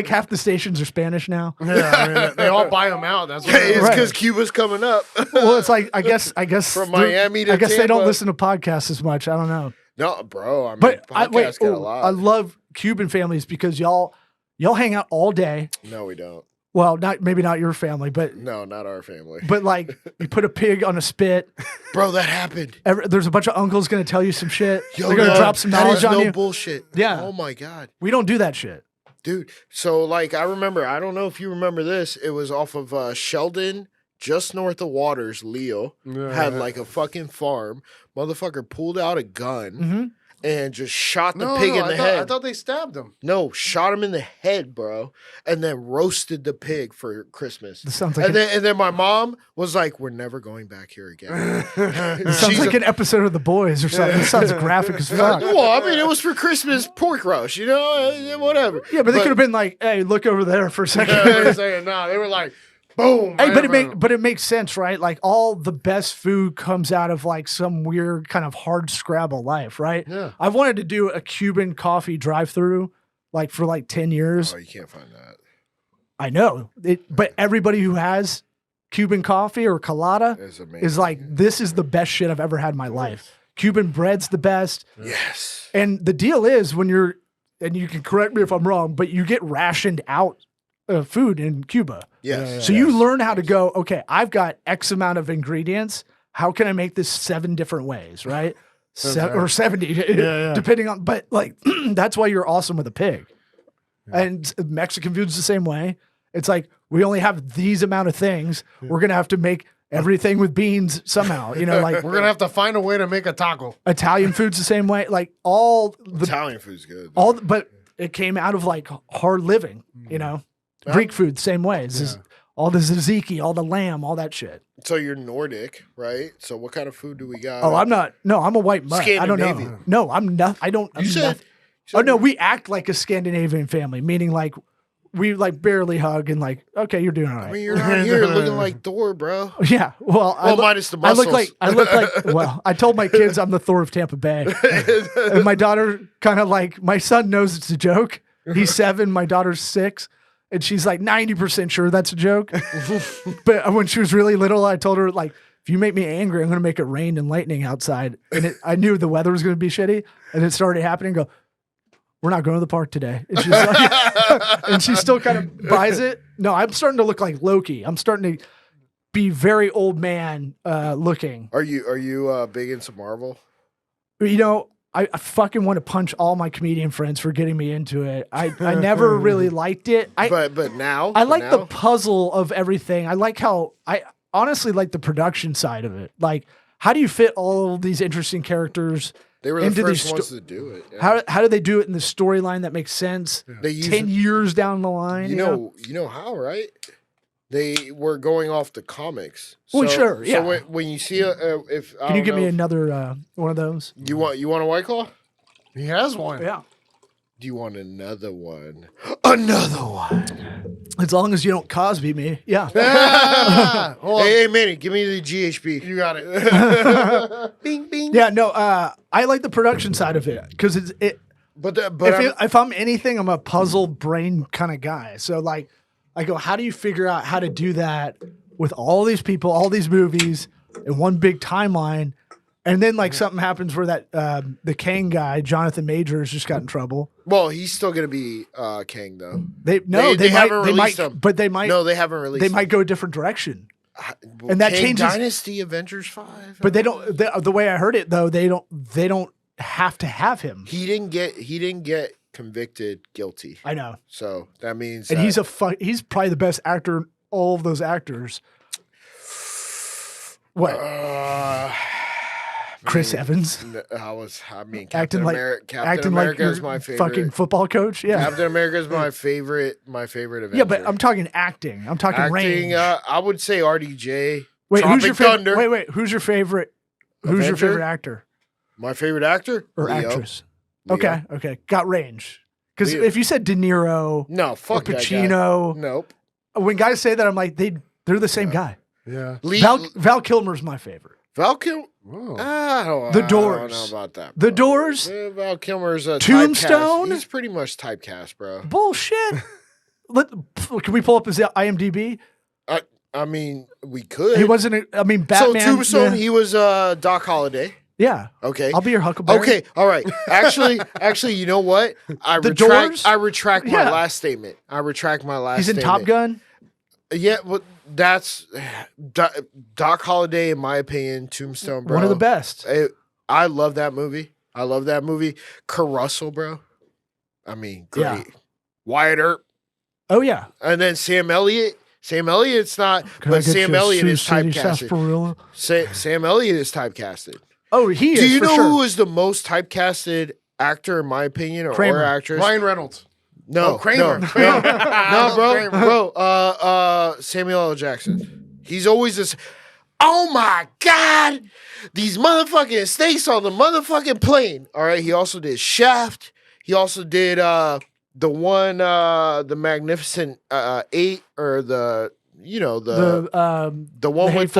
E: half the stations are Spanish now.
D: Yeah, they all buy them out. That's what
F: Hey, it's
E: Right.
F: because Cuba's coming up.
E: Well, it's like I guess
F: From
E: they're-
F: Miami to
E: I guess they don't
F: Tampa.
E: listen to podcasts as much. I don't know.
F: No, bro. I mean,
E: But
F: podcasts got a lot.
E: I love Cuban families because y'all hang out all day.
F: No, we don't.
E: Well, maybe not your family, but
F: No, not our family.
E: like you put a pig on a spit.
F: Bro, that happened.
E: There's a bunch of uncles going to tell you some shit.
F: Yo,
E: They're going to
F: no,
E: drop some
F: that
E: knowledge
F: is
E: on
F: no
E: you.
F: bullshit.
E: Yeah.
F: Oh my god.
E: We don't do that shit.
F: Dude, so like I remember, I don't know if you remember this. It was off of Sheldon, just north of Waters. Leo had like a fucking farm. Motherfucker pulled out a gun
E: Mm-hmm.
F: and just shot the pig in the head.
D: I thought they stabbed him.
F: No, shot him in the head, bro, and then roasted the pig for Christmas.
E: This sounds like
F: and then my mom was like, "We're never going back here again."
E: It sounds like an episode of The Boys or something. It sounds graphic as fuck.
F: Well, I mean, it was for Christmas pork roast, whatever.
E: Yeah, but they could have been like, "Hey, look over there for a second."
D: They were saying, no, they were like, boom.
E: Hey,
D: right
E: but it makes sense, right? Like all the best food comes out of like some weird kind of hard scrabble life, right?
D: Yeah.
E: I've wanted to do a Cuban coffee drive-through like for like 10 years.
F: Oh, you can't find that.
E: I know it, but everybody who has Cuban coffee or colada
F: It's amazing.
E: is like, this is the best shit I've ever had in my life. Cuban bread's the best.
F: Yes.
E: And the deal is when you're, and you can correct me if I'm wrong, but you get rationed out food in Cuba.
F: Yes.
E: So you learn how to go, okay, I've got X amount of ingredients. How can I make this 7 different ways, right? Or 70, depending on, but like, that's why you're awesome with a pig. And Mexican food's the same way. It's like, we only have these amount of things. We're going to have to make everything with beans somehow, like
D: We're going to have to find a way to make a taco.
E: Italian food's the same way. Like all the,
F: Italian food's good.
E: but it came out of like hard living, you know, Greek food, same way. It's just all the tzatziki, all the lamb, all that shit.
F: So you're Nordic, right? So what kind of food do we got?
E: Oh, I'm not. No, I'm a white mutt. I don't know.
F: Scandinavian.
E: No, I'm not. I don't.
F: You said.
E: Oh no, we act like a Scandinavian family, meaning like we like barely hug and like, okay, you're doing all right.
F: I mean, you're not here looking like Thor, bro.
E: Yeah. Well,
F: minus the
E: I
F: muscles.
E: look like. Well, I told my kids I'm the Thor of Tampa Bay, and my daughter kind of like my son knows it's a joke. He's 7, my daughter's 6. And she's like 90% sure that's a joke. But when she was really little, I told her, like, if you make me angry, I'm going to make it rain and lightning outside. And I knew the weather was going to be shitty. And it started happening. Go, we're not going to the park today. And she's like, and she still kind of buys it. No, I'm starting to look like Loki. I'm starting to be very old man looking.
F: Are you big into Marvel?
E: You know, I fucking want to punch all my comedian friends for getting me into it. I never really liked it.
F: But now
E: I like the puzzle of everything. I like how I honestly like the production side of it. Like, how do you fit all these interesting characters?
F: They were the
E: into
F: first
E: these
F: ones to do it. Yeah.
E: How do they do it in the storyline that makes sense?
F: They use
E: 10 years down the line.
F: You know how, right? They were going off the comics.
E: Well, sure, yeah.
F: So when you see if
E: Can you give me another one of those?
F: You want a White Claw?
D: He has one.
E: Yeah.
F: Do you want another one? Another one.
E: As long as you don't Cosby me. Yeah.
F: Hey, Manny, give me the GHB.
D: You got it.
F: Bing, bing.
E: Yeah, no, I like the production side of it because if I'm anything, I'm a puzzle brain kind of guy. So like, I go, how do you figure out how to do that with all these people, all these movies in one big timeline? And then like something happens where that the Kang guy, Jonathan Majors, just got in trouble.
F: Well, he's still gonna be Kang though.
E: They
F: haven't released him.
E: But they might.
F: No, they haven't released.
E: They
F: him.
E: might go a different direction. And that
F: Kang
E: changes
F: Dynasty, Avengers 5.
E: But they don't. The way I heard it though, they don't have to have him.
F: He didn't get convicted guilty.
E: I know.
F: So that means
E: and he's probably the best actor in all of those actors. What? Chris Evans.
F: Captain
E: acting
F: America
E: like
F: is my favorite.
E: Fucking football coach. Yeah.
F: Captain America is my favorite Avenger.
E: Yeah, but I'm talking acting. I'm talking range.
F: I would say RDJ.
E: Wait,
F: Tropic
E: who's your favorite?
F: Thunder.
E: Wait, who's your favorite? Who's your favorite actor
F: My favorite actor
E: or
F: Leo.
E: Actress?
F: Leo.
E: Okay, got range. Because
F: Leo.
E: if you said De Niro,
F: No, fuck
E: or Pacino,
F: that guy. Nope.
E: when guys say that, I'm like, they're the same guy.
D: Yeah.
E: Val Kilmer's my favorite.
F: Val Kilmer.
D: Oh.
E: The Doors.
F: I don't know about that.
E: The Doors.
F: Val Kilmer's a
E: Tombstone?
F: Typecast. He's pretty much typecast, bro.
E: Bullshit. Can we pull up his IMDb?
F: I mean, we could.
E: He wasn't. Batman.
F: So Tombstone,
E: yeah.
F: he was Doc Holliday.
E: Yeah.
F: Okay.
E: I'll be your Huckleberry.
F: Okay. All right. Actually, you know what? I
E: Doors?
F: retract my last statement. I retract my last.
E: He's in
F: statement.
E: Top Gun.
F: Yeah, but that's Doc Holliday, in my opinion. Tombstone, bro.
E: One of the best.
F: I love that movie. Kurt Russell, bro. I mean, great.
E: Yeah.
F: Wyatt Earp.
E: Oh yeah.
F: And then Sam Elliott. Sam Elliott's not, but Sam Elliott is typecasted. Sam Elliott is typecasted.
E: Oh, he is.
F: Do you know
E: sure.
F: who is the most typecasted actor, in my opinion, or actress?
D: Ryan Reynolds.
F: No,
D: Kramer.
F: No, bro. Samuel L. Jackson. He's always this. Oh my God, these motherfucking snakes on the motherfucking plane. All right. He also did Shaft. He also did the one, the Magnificent Eight, or the one with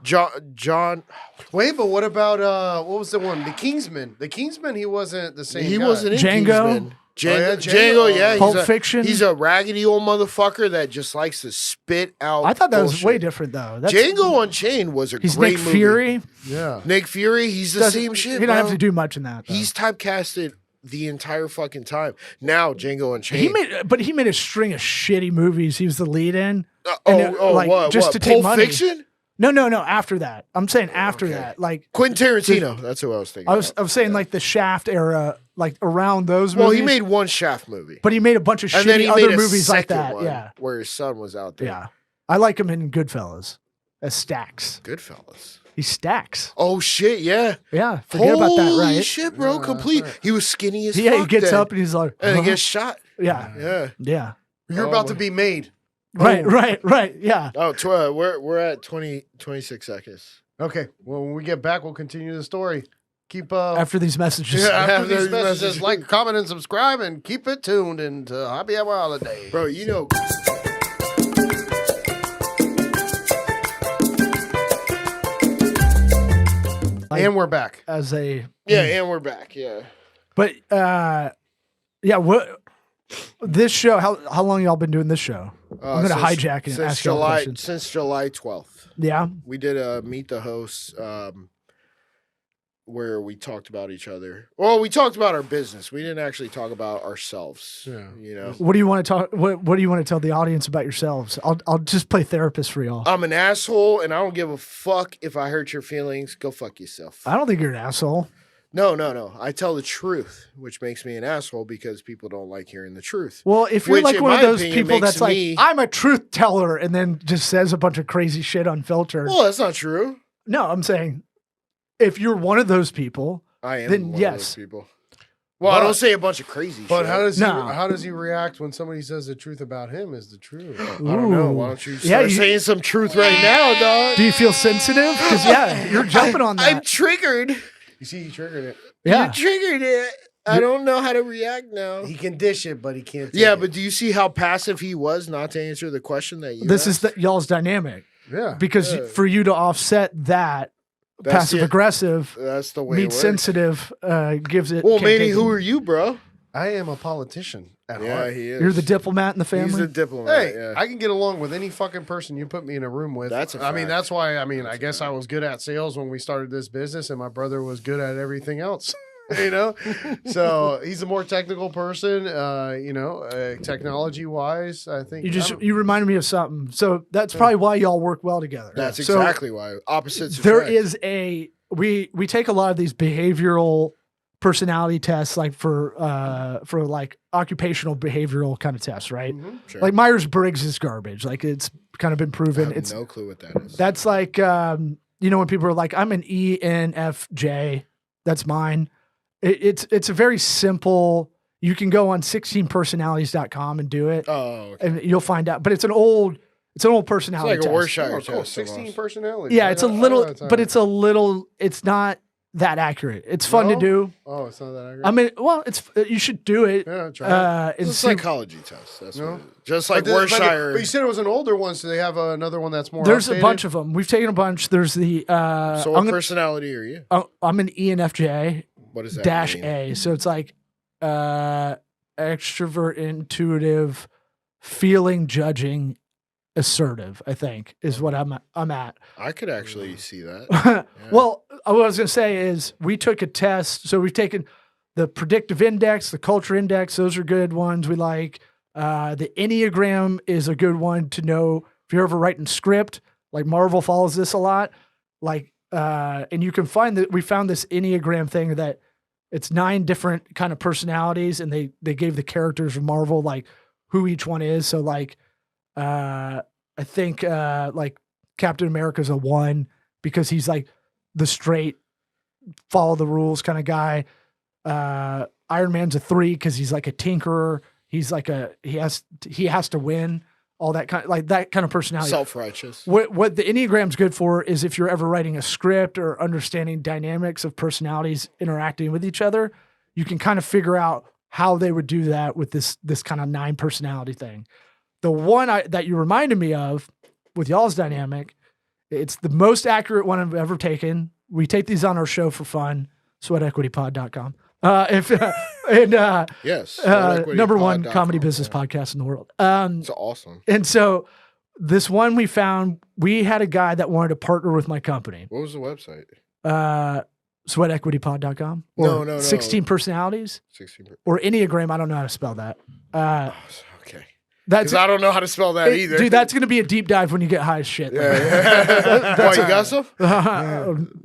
F: John.
D: Wait, but what about what was the one? The Kingsman. The Kingsman. He wasn't the same.
F: He
D: guy.
F: wasn't in
E: Django?
F: Kingsman. Django, yeah.
E: Pulp Fiction.
F: He's a raggedy old motherfucker that just likes to spit out.
E: I thought that
F: bullshit.
E: was way different though.
F: Django Unchained was a
E: he's
F: great
E: Nick
F: movie.
E: Fury.
D: Yeah.
F: Nick Fury. He's the same shit.
E: He don't have to do much in that. Though.
F: He's typecasted the entire fucking time. Now Django Unchained.
E: He made a string of shitty movies. He was the lead in.
F: What?
E: Just to take
F: Pulp
E: money.
F: Fiction?
E: No. After that, I'm saying after that, like
F: Quentin Tarantino. That's who I was thinking.
E: I was saying like the Shaft era, like around those movies.
F: Well, he made one Shaft movie,
E: but he made a bunch of
F: and then he
E: shitty
F: made
E: other
F: a
E: movies like
F: second
E: that.
F: one
E: Yeah,
F: where his son was out there.
E: yeah. I like him in Goodfellas. as stacks.
F: Goodfellas.
E: He stacks.
F: Oh shit, yeah.
E: Yeah, forget about that,
F: Holy
E: right?
F: shit, bro. Complete. He was skinny as
E: Yeah,
F: fuck.
E: he gets
F: then.
E: up and he's like,
F: and he
E: huh?
F: gets shot.
E: Yeah,
F: Yeah.
E: yeah.
D: You're about to be made.
E: Right. Yeah.
F: Oh, we're at 26 seconds.
D: Okay. Well, when we get back, we'll continue the story. Keep
E: After these messages.
D: after these messages, like, comment, and subscribe, and keep it tuned. And happy hour holiday,
F: Bro, you know.
D: And we're back.
E: As a
F: Yeah, and we're back. Yeah.
E: but yeah, what this show? How long y'all been doing this show? I'm gonna hijack it and ask y'all questions.
F: Since July 12th.
E: Yeah.
F: We did a meet the hosts where we talked about each other. Well, we talked about our business. We didn't actually talk about ourselves.
D: Yeah.
F: You know.
E: What do you want to talk? What do you want to tell the audience about yourselves? I'll just play therapist for y'all.
F: I'm an asshole, and I don't give a fuck if I hurt your feelings. Go fuck yourself.
E: I don't think you're an asshole.
F: No. I tell the truth, which makes me an asshole because people don't like hearing the truth.
E: Well, if you're
F: Which,
E: like
F: in
E: one of
F: my
E: those
F: opinion,
E: people
F: makes
E: that's like,
F: me-
E: I'm a truth teller, and then just says a bunch of crazy shit unfiltered.
F: Well, that's not true.
E: No, I'm saying if you're one of those people,
F: I am
E: Then
F: one of
E: yes.
F: those people. Well, I
D: But-
F: don't say a bunch of crazy
D: But
F: shit.
D: how does he react when somebody says the truth about him is the truth?
F: I don't know. Why
E: Ooh.
F: don't you
E: Yeah,
F: start
E: you-
F: saying some truth right now, dog?
E: do you feel sensitive? Because yeah, you're jumping on that.
F: I'm triggered.
D: You see, he triggered it.
E: Yeah.
F: You triggered it. I don't know how to react now.
D: He can dish it, but he can't. Take
F: Yeah,
D: it.
F: but do you see how passive he was not to answer the question that you
E: This is
F: asked?
E: y'all's dynamic
D: yeah.
E: because
F: Yeah.
E: for you to offset that
F: That's
E: passive
F: it.
E: aggressive
F: That's the way it
E: meets
F: works.
E: sensitive gives it.
F: Well,
E: can't
F: Manny,
E: take
F: who
E: it.
F: are you, bro?
D: I am a politician at
F: Yeah,
D: heart.
F: he is.
E: You're the diplomat in the family.
F: He's the diplomat.
D: Hey,
F: yeah.
D: I can get along with any fucking person you put me in a room with.
F: That's a
D: I mean,
F: fact.
D: that's why. I mean, I guess I was good at sales when we started this business, and my brother was good at everything else. You know, so he's a more technical person. Technology wise, I think
E: you reminded me of something. So that's probably why y'all work well together.
F: That's
E: So
F: exactly why. Opposites
E: there
F: attract.
E: is we take a lot of these behavioral personality tests like for like occupational behavioral kind of tests, right?
F: Sure.
E: Like Myers-Briggs is garbage. Like it's kind of been
F: I
E: proven.
F: have
E: It's
F: no clue what that is.
E: that's like when people are like, I'm an ENFJ, that's mine. It's a very simple. You can go on 16personalities.com and do it,
F: oh, okay.
E: and you'll find out. But it's an old
F: It's
E: personality
F: like a
E: test.
F: Worcestershire
D: Oh, cool.
F: test.
D: 16
F: almost.
D: personalities.
E: Yeah, it's a little, but it's not that accurate. It's fun to
D: No?
E: do.
D: Oh, it's not that accurate.
E: I mean, well, you should do it.
D: Yeah, try it.
E: And
F: It's a
E: see-
F: psychology test. That's
D: No?
F: what it is. Just like
D: But
F: Worcestershire.
D: But you said it was an older one, so they have another one that's more.
E: there's a
D: updated?
E: bunch of them. We've taken a bunch. There's the
F: so
E: I'm,
F: what
E: gonna-
F: personality are you?
E: I'm an ENFJ
F: What does that
E: dash
F: mean?
E: A. So it's like extrovert, intuitive, feeling, judging, assertive. I think is what I'm at.
F: I could actually see that.
E: Well, what I was going to say is we took a test. So we've taken the predictive index, the culture index. Those are good ones we like. The Enneagram is a good one to know if you're ever writing script. Like Marvel follows this a lot. Like, and you can find that we found this Enneagram thing that it's 9 different kind of personalities, and they gave the characters of Marvel like who each one is. So like, I think like Captain America's a 1 because he's like the straight follow the rules kind of guy. Iron Man's a 3 because he's like a tinkerer. He's like he has to win. All that kind of personality.
F: Self-righteous.
E: What the Enneagram's good for is if you're ever writing a script or understanding dynamics of personalities interacting with each other, you can kind of figure out how they would do that with this kind of 9 personality thing. The one that you reminded me of with y'all's dynamic, it's the most accurate one I've ever taken. We take these on our show for fun, sweatequitypod.com.
F: Yes.
E: Number 1 comedy business podcast in the world.
F: It's awesome.
E: And so this one we found, we had a guy that wanted to partner with my company.
F: What was the website?
E: Sweatequitypod.com.
F: No, no.
E: 16 personalities
F: 16.
E: or Enneagram. I don't know how to spell that.
F: Okay.
E: That's
F: Because I don't know how to spell that either.
E: Dude, that's going to be a deep dive when you get high as shit.
F: Yeah. Why, you got some?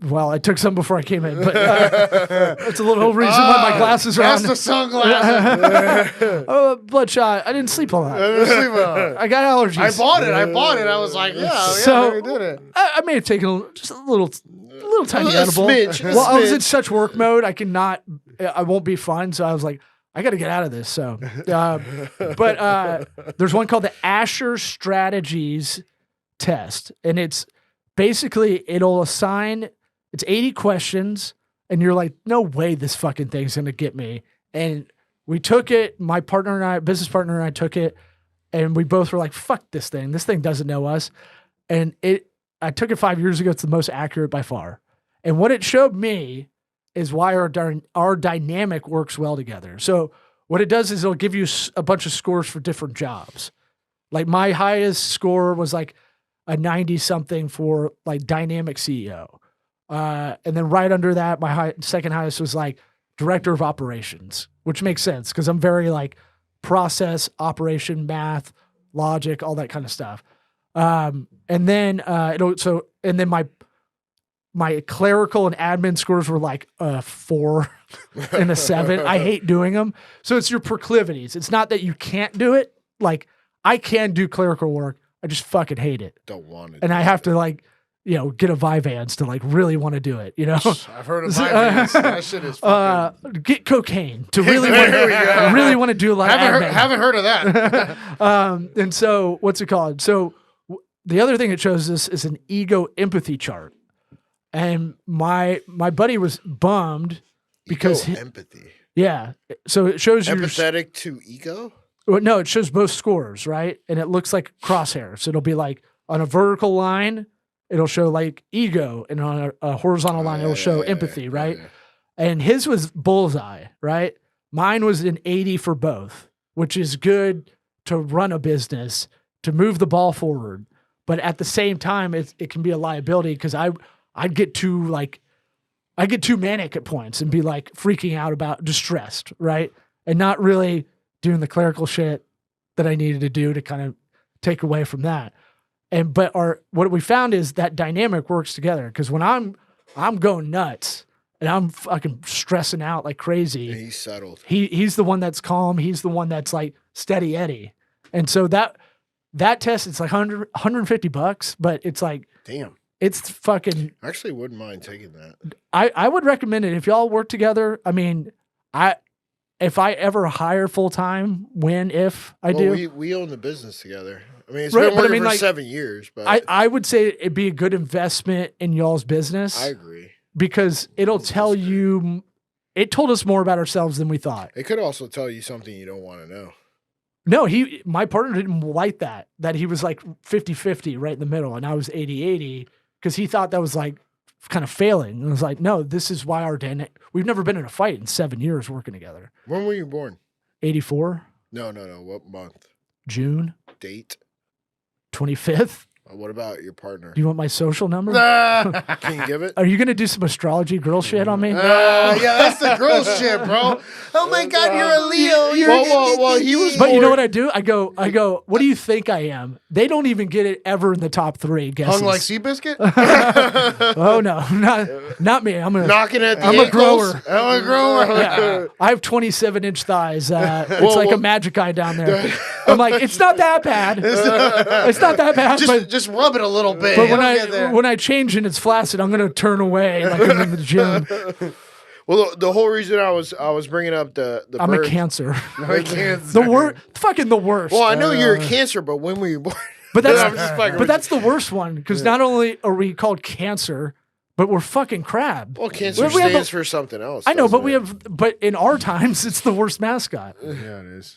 E: Well, I took some before I came in, but that's a little reason why my glasses are
D: That's
E: on.
D: the sunglasses.
E: Bloodshot. I didn't sleep all that.
D: Sleep on.
E: I got allergies.
D: I bought it. I was like, yeah,
E: So-
D: we did it.
E: I may have taken just a little tiny
F: A
E: edible.
F: smidge, a
E: Well, I was in
F: smidge.
E: such work mode, I won't be fun. So I was like, I got to get out of this. So, but there's one called the Asher Strategies Test, and it's basically it's 80 questions, and you're like, no way this fucking thing's gonna get me. And we took it. My partner and I, business partner and I, took it, and we both were like, fuck this thing. This thing doesn't know us. And I took it 5 years ago. It's the most accurate by far. And what it showed me is why our dynamic works well together. So what it does is it'll give you a bunch of scores for different jobs. Like my highest score was like a 90 something for like dynamic CEO. And then right under that, my second highest was like director of operations, which makes sense because I'm very like process, operation, math, logic, all that kind of stuff. And then my clerical and admin scores were like a 4 and a 7. I hate doing them. So it's your proclivities. It's not that you can't do it. Like I can do clerical work. I just fucking hate it.
F: Don't want it.
E: And I have to like, get a Vyvanse to like really want to do it,
D: I've heard of Vyvanse. That shit is fucking...
E: get cocaine to really want to do a lot of admin.
D: Haven't heard of that.
E: And so what's it called? So the other thing it shows us is an ego empathy chart. And my buddy was bummed because
F: empathy.
E: Yeah. So it shows you
F: Empathetic to ego?
E: Well, no, it shows both scores, right? And it looks like crosshairs. So it'll be like on a vertical line, it'll show like ego, and on a horizontal line, it'll show empathy, right? Yeah. And his was bullseye, right? Mine was an 80 for both, which is good to run a business, to move the ball forward. But at the same time, it can be a liability because I'd get too manic at points and be like freaking out about distressed, right? And not really doing the clerical shit that I needed to do to kind of take away from that. But what we found is that dynamic works together because when I'm going nuts and I'm fucking stressing out like crazy,
F: and he's settled.
E: He's the one that's calm. He's the one that's like steady Eddie. And so that test, it's like $150, but it's like,
F: damn.
E: It's fucking.
F: I actually wouldn't mind taking that.
E: I would recommend it if y'all work together. I mean, if I ever hire full time, if I do,
F: we own the business together. I mean, it's been working for 7 years, but
E: I would say it'd be a good investment in y'all's business.
F: I agree
E: because it'll tell you. It told us more about ourselves than we thought.
F: It could also tell you something you don't want to know.
E: No, my partner didn't like that he was like 50-50 right in the middle, and I was 80-80. Because he thought that was like kind of failing. And I was like, no, this is why we've never been in a fight in 7 years working together.
F: When were you born?
E: 84.
F: No. What month?
E: June.
F: Date?
E: 25th.
F: What about your partner?
E: Do you want my social number?
F: Can you give it?
E: Are you going to do some astrology girl shit on me?
D: Yeah, that's the girl shit, bro. Oh my God, you're a Leo.
F: Well, he was.
E: But you know what I do? I go, what do you think I am? They don't even get it ever in the top 3 guesses.
D: Hung like Seabiscuit?
E: Oh, no. Not me. I'm
F: knocking at the
E: I'm
F: ankles.
E: A grower.
D: I'm a grower.
E: Yeah. I have 27-inch thighs. It's like a magic eye down there. I'm like, it's not that bad. It's not that bad.
D: Just rub it a little bit.
E: But when I change and it's flaccid, I'm gonna turn away like I'm in the gym.
F: Well, the whole reason I was bringing up the
E: I'm
F: birth,
E: a Cancer.
D: Cancer.
E: The worst.
F: Well, I know you're a Cancer, but when were you born?
E: But that's the worst one because not only are we called Cancer, but we're fucking crab.
F: Well, Cancer stands for something else.
E: I know, but but in our times, it's the worst mascot.
D: Yeah, it is.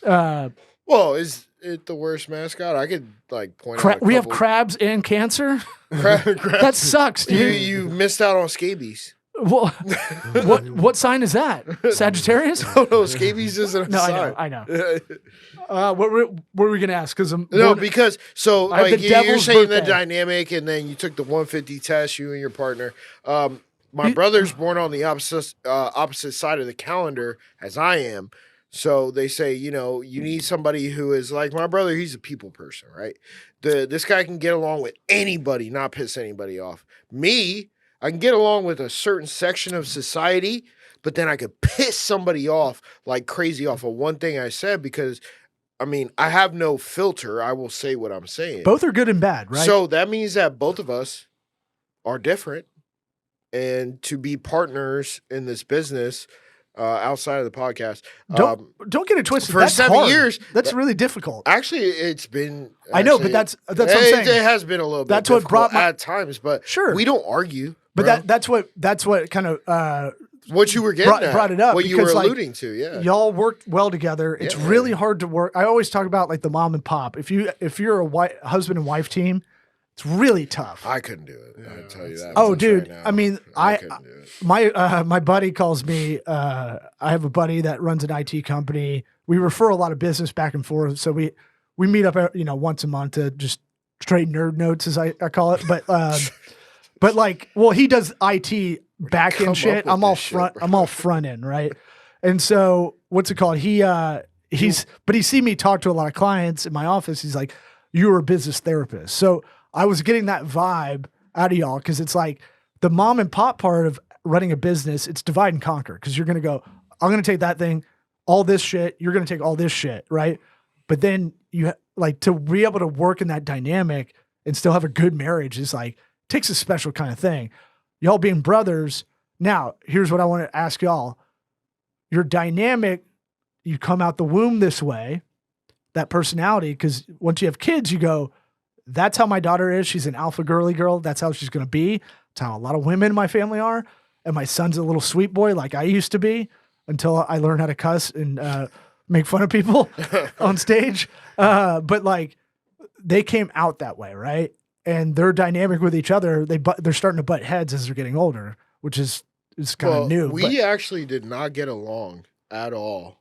F: Well, is it the worst mascot? I could like point out.
E: We have crabs and Cancer. That sucks, dude.
F: You missed out on scabies.
E: Well, what sign is that? Sagittarius?
F: No, scabies isn't a sign.
E: I know. What were we gonna ask? Because
F: because like you're saying the dynamic, and then you took the 150 test, you and your partner. My brother's born on the opposite side of the calendar as I am. So they say, you need somebody who is like my brother. He's a people person, right? This guy can get along with anybody, not piss anybody off. Me, I can get along with a certain section of society, but then I could piss somebody off like crazy off of one thing I said because, I mean, I have no filter. I will say what I'm saying.
E: Both are good and bad, right?
F: So that means that both of us are different, and to be partners in this business outside of the podcast.
E: Don't get it twisted.
F: For
E: That's
F: 7
E: hard.
F: years,
E: That's really difficult.
F: Actually, it's been.
E: I know, but that's what I'm saying.
F: It has been a little bit.
E: That's what brought
F: at times, but
E: Sure.
F: we don't argue.
E: But
F: bro.
E: that's what kind of
F: what you were getting
E: brought it up.
F: what you were
E: because, like,
F: alluding to. Yeah,
E: y'all worked well together. It's
F: Yeah.
E: really hard to work. I always talk about like the mom and pop. If you're a husband and wife team, it's really tough.
F: I couldn't do it. I tell you that.
E: Oh,
F: much
E: dude.
F: right now.
E: I mean,
F: I couldn't do it.
E: my buddy calls me. I have a buddy that runs an IT company. We refer a lot of business back and forth. So we meet up, once a month to just trade nerd notes, as I call it. But like, well, he does IT back
F: Come
E: end shit.
F: up with
E: I'm all
F: this shit,
E: front.
F: bro.
E: I'm all front end, right? And so what's it called? But he see me talk to a lot of clients in my office. He's like, "You're a business therapist." So I was getting that vibe out of y'all because it's like the mom and pop part of running a business. It's divide and conquer because you're gonna go, I'm gonna take that thing, all this shit. You're gonna take all this shit, right? But then you like to be able to work in that dynamic and still have a good marriage is like takes a special kind of thing. Y'all being brothers. Now, here's what I want to ask y'all. Your dynamic, you come out the womb this way, that personality, because once you have kids, you go, that's how my daughter is. She's an alpha girly girl. That's how she's going to be. That's how a lot of women in my family are. And my son's a little sweet boy like I used to be until I learned how to cuss and make fun of people on stage. But like they came out that way, right? And they're dynamic with each other. They're starting to butt heads as they're getting older, which is kind of new.
F: We actually did not get along at all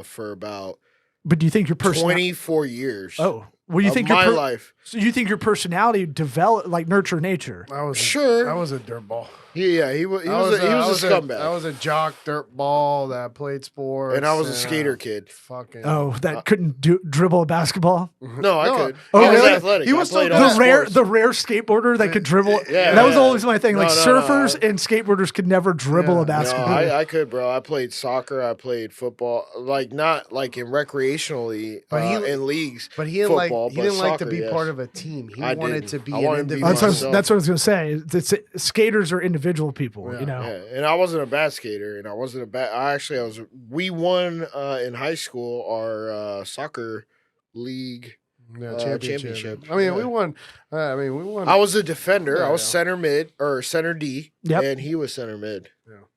F: for about
E: But do you think your personality
F: 24 years.
E: Oh, well, you
F: of
E: think
F: my
E: your
F: life.
E: So you think your personality developed like nurture nature?
D: I was
F: Sure.
D: I was a dirtball.
F: Yeah, he was a scumbag.
D: I was a jock dirtball that played sports,
F: and I was a skater kid.
D: Fucking
E: That couldn't dribble a basketball.
F: No, I could.
E: Oh,
F: I was
E: really?
F: athletic.
D: He was
F: I played
D: still
F: all
D: good.
E: The
F: sports.
E: rare skateboarder that could dribble.
F: Yeah,
E: that was
F: yeah.
E: always my thing.
F: No,
E: like
F: no,
E: surfers
F: no.
E: and skateboarders could never dribble
D: Yeah.
E: a basketball.
F: No, I could, bro. I played soccer. I played football. Like not like in recreationally,
D: But he-
F: in leagues.
D: But he didn't
F: football,
D: he
F: but
D: didn't like to
F: soccer,
D: be
F: yes.
D: part of a team. He
F: I
D: wanted
F: didn't.
D: to be
F: I
D: an
F: wanted to be
D: individual.
F: myself.
E: that's what I was gonna say. Skaters are individual people,
D: Yeah.
E: you know.
F: Yeah, and I wasn't a bad skater, and I wasn't a bad. I was. We won in high school our soccer league. Championship.
D: I mean,
F: Yeah.
D: we won. We won.
F: I was a defender. I was
D: Yeah.
F: center mid or center D,
E: Yep.
F: and he was center mid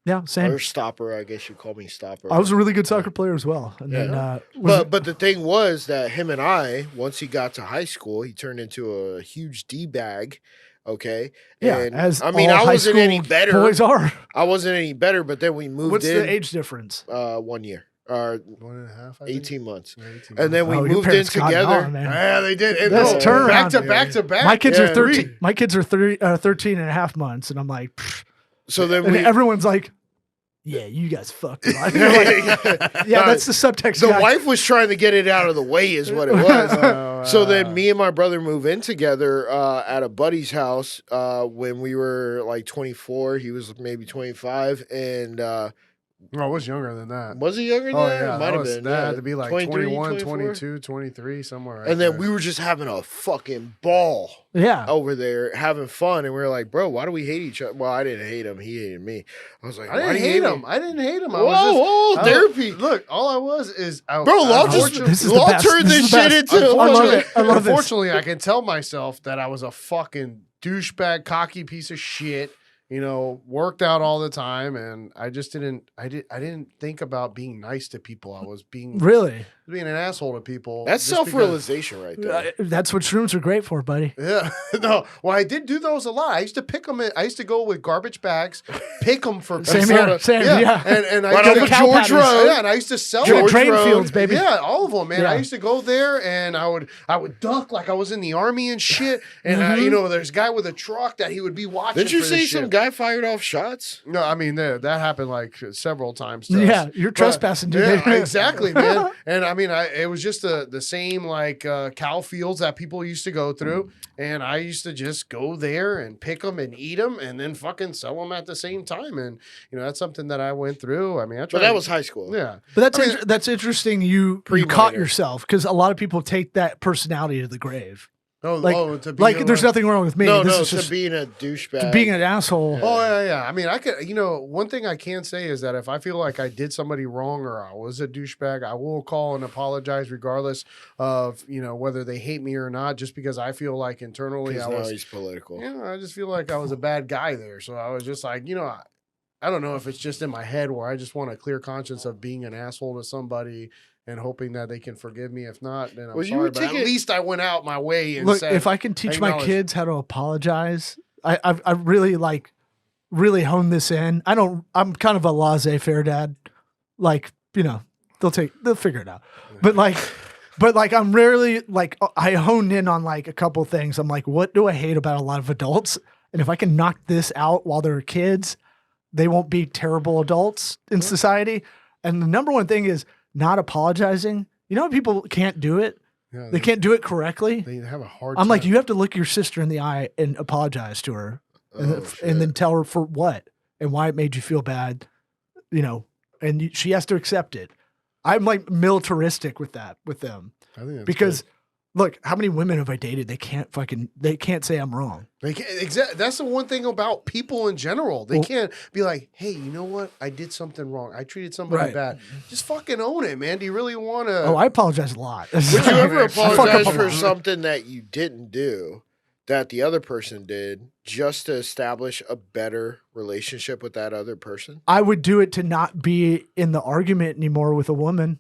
E: Yeah, same.
F: or stopper. I guess you call me stopper.
E: I was a really good soccer player as well. And
F: Yeah.
E: then,
F: But the thing was that him and I, once he got to high school, he turned into a huge D bag. Okay.
E: yeah,
F: And,
E: as
F: I mean,
E: all
F: I
E: high
F: wasn't any
E: school
F: better.
E: Boys are.
F: I wasn't any better, but then we moved
E: What's
F: in
E: the age difference?
F: 1 year or
D: 1.5. I think.
F: 18 months.
D: Yeah, 18
F: And then we
E: Oh, your
F: moved in
E: parents got it
F: together.
E: on, man.
D: Yeah, they did. And
E: That's
D: no,
E: turnaround,
D: back to
E: dude.
D: back to back.
E: My kids
F: Yeah,
E: are 13. My kids are 13 and a half months, and I'm like, pfft.
F: So then
E: And
F: we
E: everyone's like, "Yeah, you guys fucked." It up." You're like, yeah, that's the subtext.
F: the
E: guy.
F: wife was trying to get it out of the way, is what it was. So then me and my brother moved in together at a buddy's house when we were like 24. He was maybe 25. And
D: I was younger than that.
F: was he younger than
D: Oh,
F: that?
D: yeah.
F: Might have been.
D: That had to be like
F: 23,
D: 21,
F: 24.
D: 22, 23, somewhere. Right
F: And then
D: there.
F: we were just having a fucking ball
E: Yeah.
F: over there, having fun. And we were like, bro, why do we hate each other? Well, I didn't hate him. He hated me. I was like,
D: I
F: why
D: didn't
F: do you
D: hate
F: me?
D: him. I didn't hate him. I
F: Whoa,
D: was just,
F: whoa,
D: I-
F: therapy.
D: Look, all I was is,
F: Bro, Law
E: This is the
F: Law
E: best.
F: turned
E: This
F: this
E: is the
F: shit
E: best.
F: into.
E: I love it. I love this.
D: Unfortunately, I can tell myself that I was a fucking douchebag, cocky piece of shit. Worked out all the time, and I just didn't. I didn't think about being nice to people. I was being
E: Really?
D: an asshole to people.
F: That's
D: just because-
F: self-realization right there.
E: That's what shrooms are great for, buddy.
D: Yeah, no. Well, I did do those a lot. I used to pick them. I used to go with garbage bags, pick them for
E: Same
D: people.
E: here. Same. Yeah.
D: And I
F: Right
D: used
F: off
D: to
F: of George Road.
D: Yeah, and I used to sell
E: George
D: them.
E: Drain
F: Road.
E: fields, baby.
D: Yeah, all of them, man.
E: Yeah.
D: I used to go there, and I would duck like I was in the army and shit. And there's a guy with a truck that he would be watching.
F: Didn't you
D: for
F: say
D: this
F: some
D: shit.
F: guy fired off shots?
D: No, I mean that happened like several times. To
E: Yeah,
D: us.
E: you're
D: But-
E: trespassing, dude.
D: Yeah, exactly, man. And I mean, it was just the same like cow fields that people used to go through, and I used to just go there and pick them and eat them, and then fucking sell them at the same time. And that's something that I went through. I mean,
F: But that was high school.
D: yeah.
E: But that's
D: I mean-
E: that's interesting. You caught
F: Pre-minor.
E: yourself because a lot of people take that personality to the grave.
D: To be
E: Like there's nothing wrong with me.
F: No,
E: This
F: no,
E: is just
F: being a douchebag.
E: to being an asshole.
D: Oh yeah. I mean, I could. One thing I can say is that if I feel like I did somebody wrong or I was a douchebag, I will call and apologize, regardless of whether they hate me or not. Just because I feel like internally
F: He's political.
D: I just feel like I was a bad guy there. So I was just like, I don't know if it's just in my head where I just want a clear conscience of being an asshole to somebody and hoping that they can forgive me. If not, then I'm sorry. But at least I went out my way and
E: Look,
D: said,
E: if I can teach my kids how to apologize, I really really honed this in. I'm kind of a laissez-faire dad. Like, they'll figure it out. But I'm rarely I honed in on like a couple things. I'm like, what do I hate about a lot of adults? And if I can knock this out while they're kids, they won't be terrible adults in society. And the number one thing is not apologizing. People can't do it.
D: Yeah,
E: they can't do it correctly.
D: They have a hard
E: I'm
D: time.
E: like, you have to look your sister in the eye and apologize to her and then tell her for what and why it made you feel bad, and she has to accept it. I'm like militaristic with that, with them.
D: I think that's
E: because
D: good.
E: look, how many women have I dated? They can't say I'm wrong.
D: They can't, exactly. That's the one thing about people in general. They can't be like, hey, you know what? I did something wrong. I treated somebody bad. Just fucking own it, man. Do you really want to?
E: Oh, I apologize a lot.
F: Would you ever
E: I fuck
F: apologize
E: up a
F: for
E: lot.
F: something that you didn't do that the other person did just to establish a better relationship with that other person?
E: I would do it to not be in the argument anymore with a woman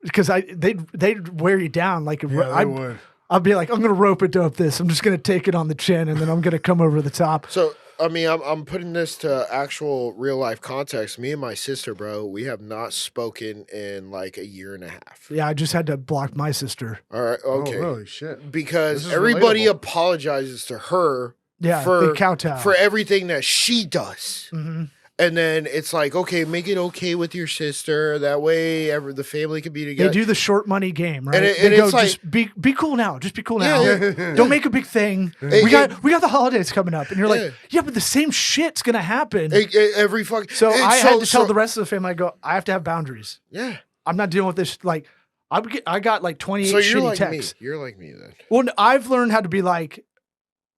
E: because they'd wear you down. Like
D: would.
E: I'd be like, I'm going to rope it up this. I'm just going to take it on the chin and then I'm going to come over the top.
F: So, I mean, I'm putting this to actual real life context. Me and my sister, bro, we have not spoken in like a year and a half.
E: Yeah, I just had to block my sister.
F: All right. Okay.
D: Oh, really? Shit.
F: Because
D: This is
F: everybody
D: relatable.
F: apologizes to her
E: Yeah,
F: for
E: the kowtow.
F: for everything that she does.
E: Mm-hmm.
F: And then it's like, okay, make it okay with your sister. That way, the family can be together.
E: They do the short money game, right?
F: And
E: They
F: it's
E: go,
F: like-
E: just be cool now. Just be cool now.
F: Yeah.
E: Don't make a big thing. We got the holidays coming up, and you're
F: Yeah.
E: like, yeah, but the same shit's gonna happen.
F: Every fucking.
E: So I had to tell the rest of the family, I go, I have to have boundaries.
F: Yeah.
E: I'm not dealing with this. Like, I got like 28
F: So you're
E: shitty
F: like
E: texts.
F: me. You're like me then.
E: Well, I've learned how to be like,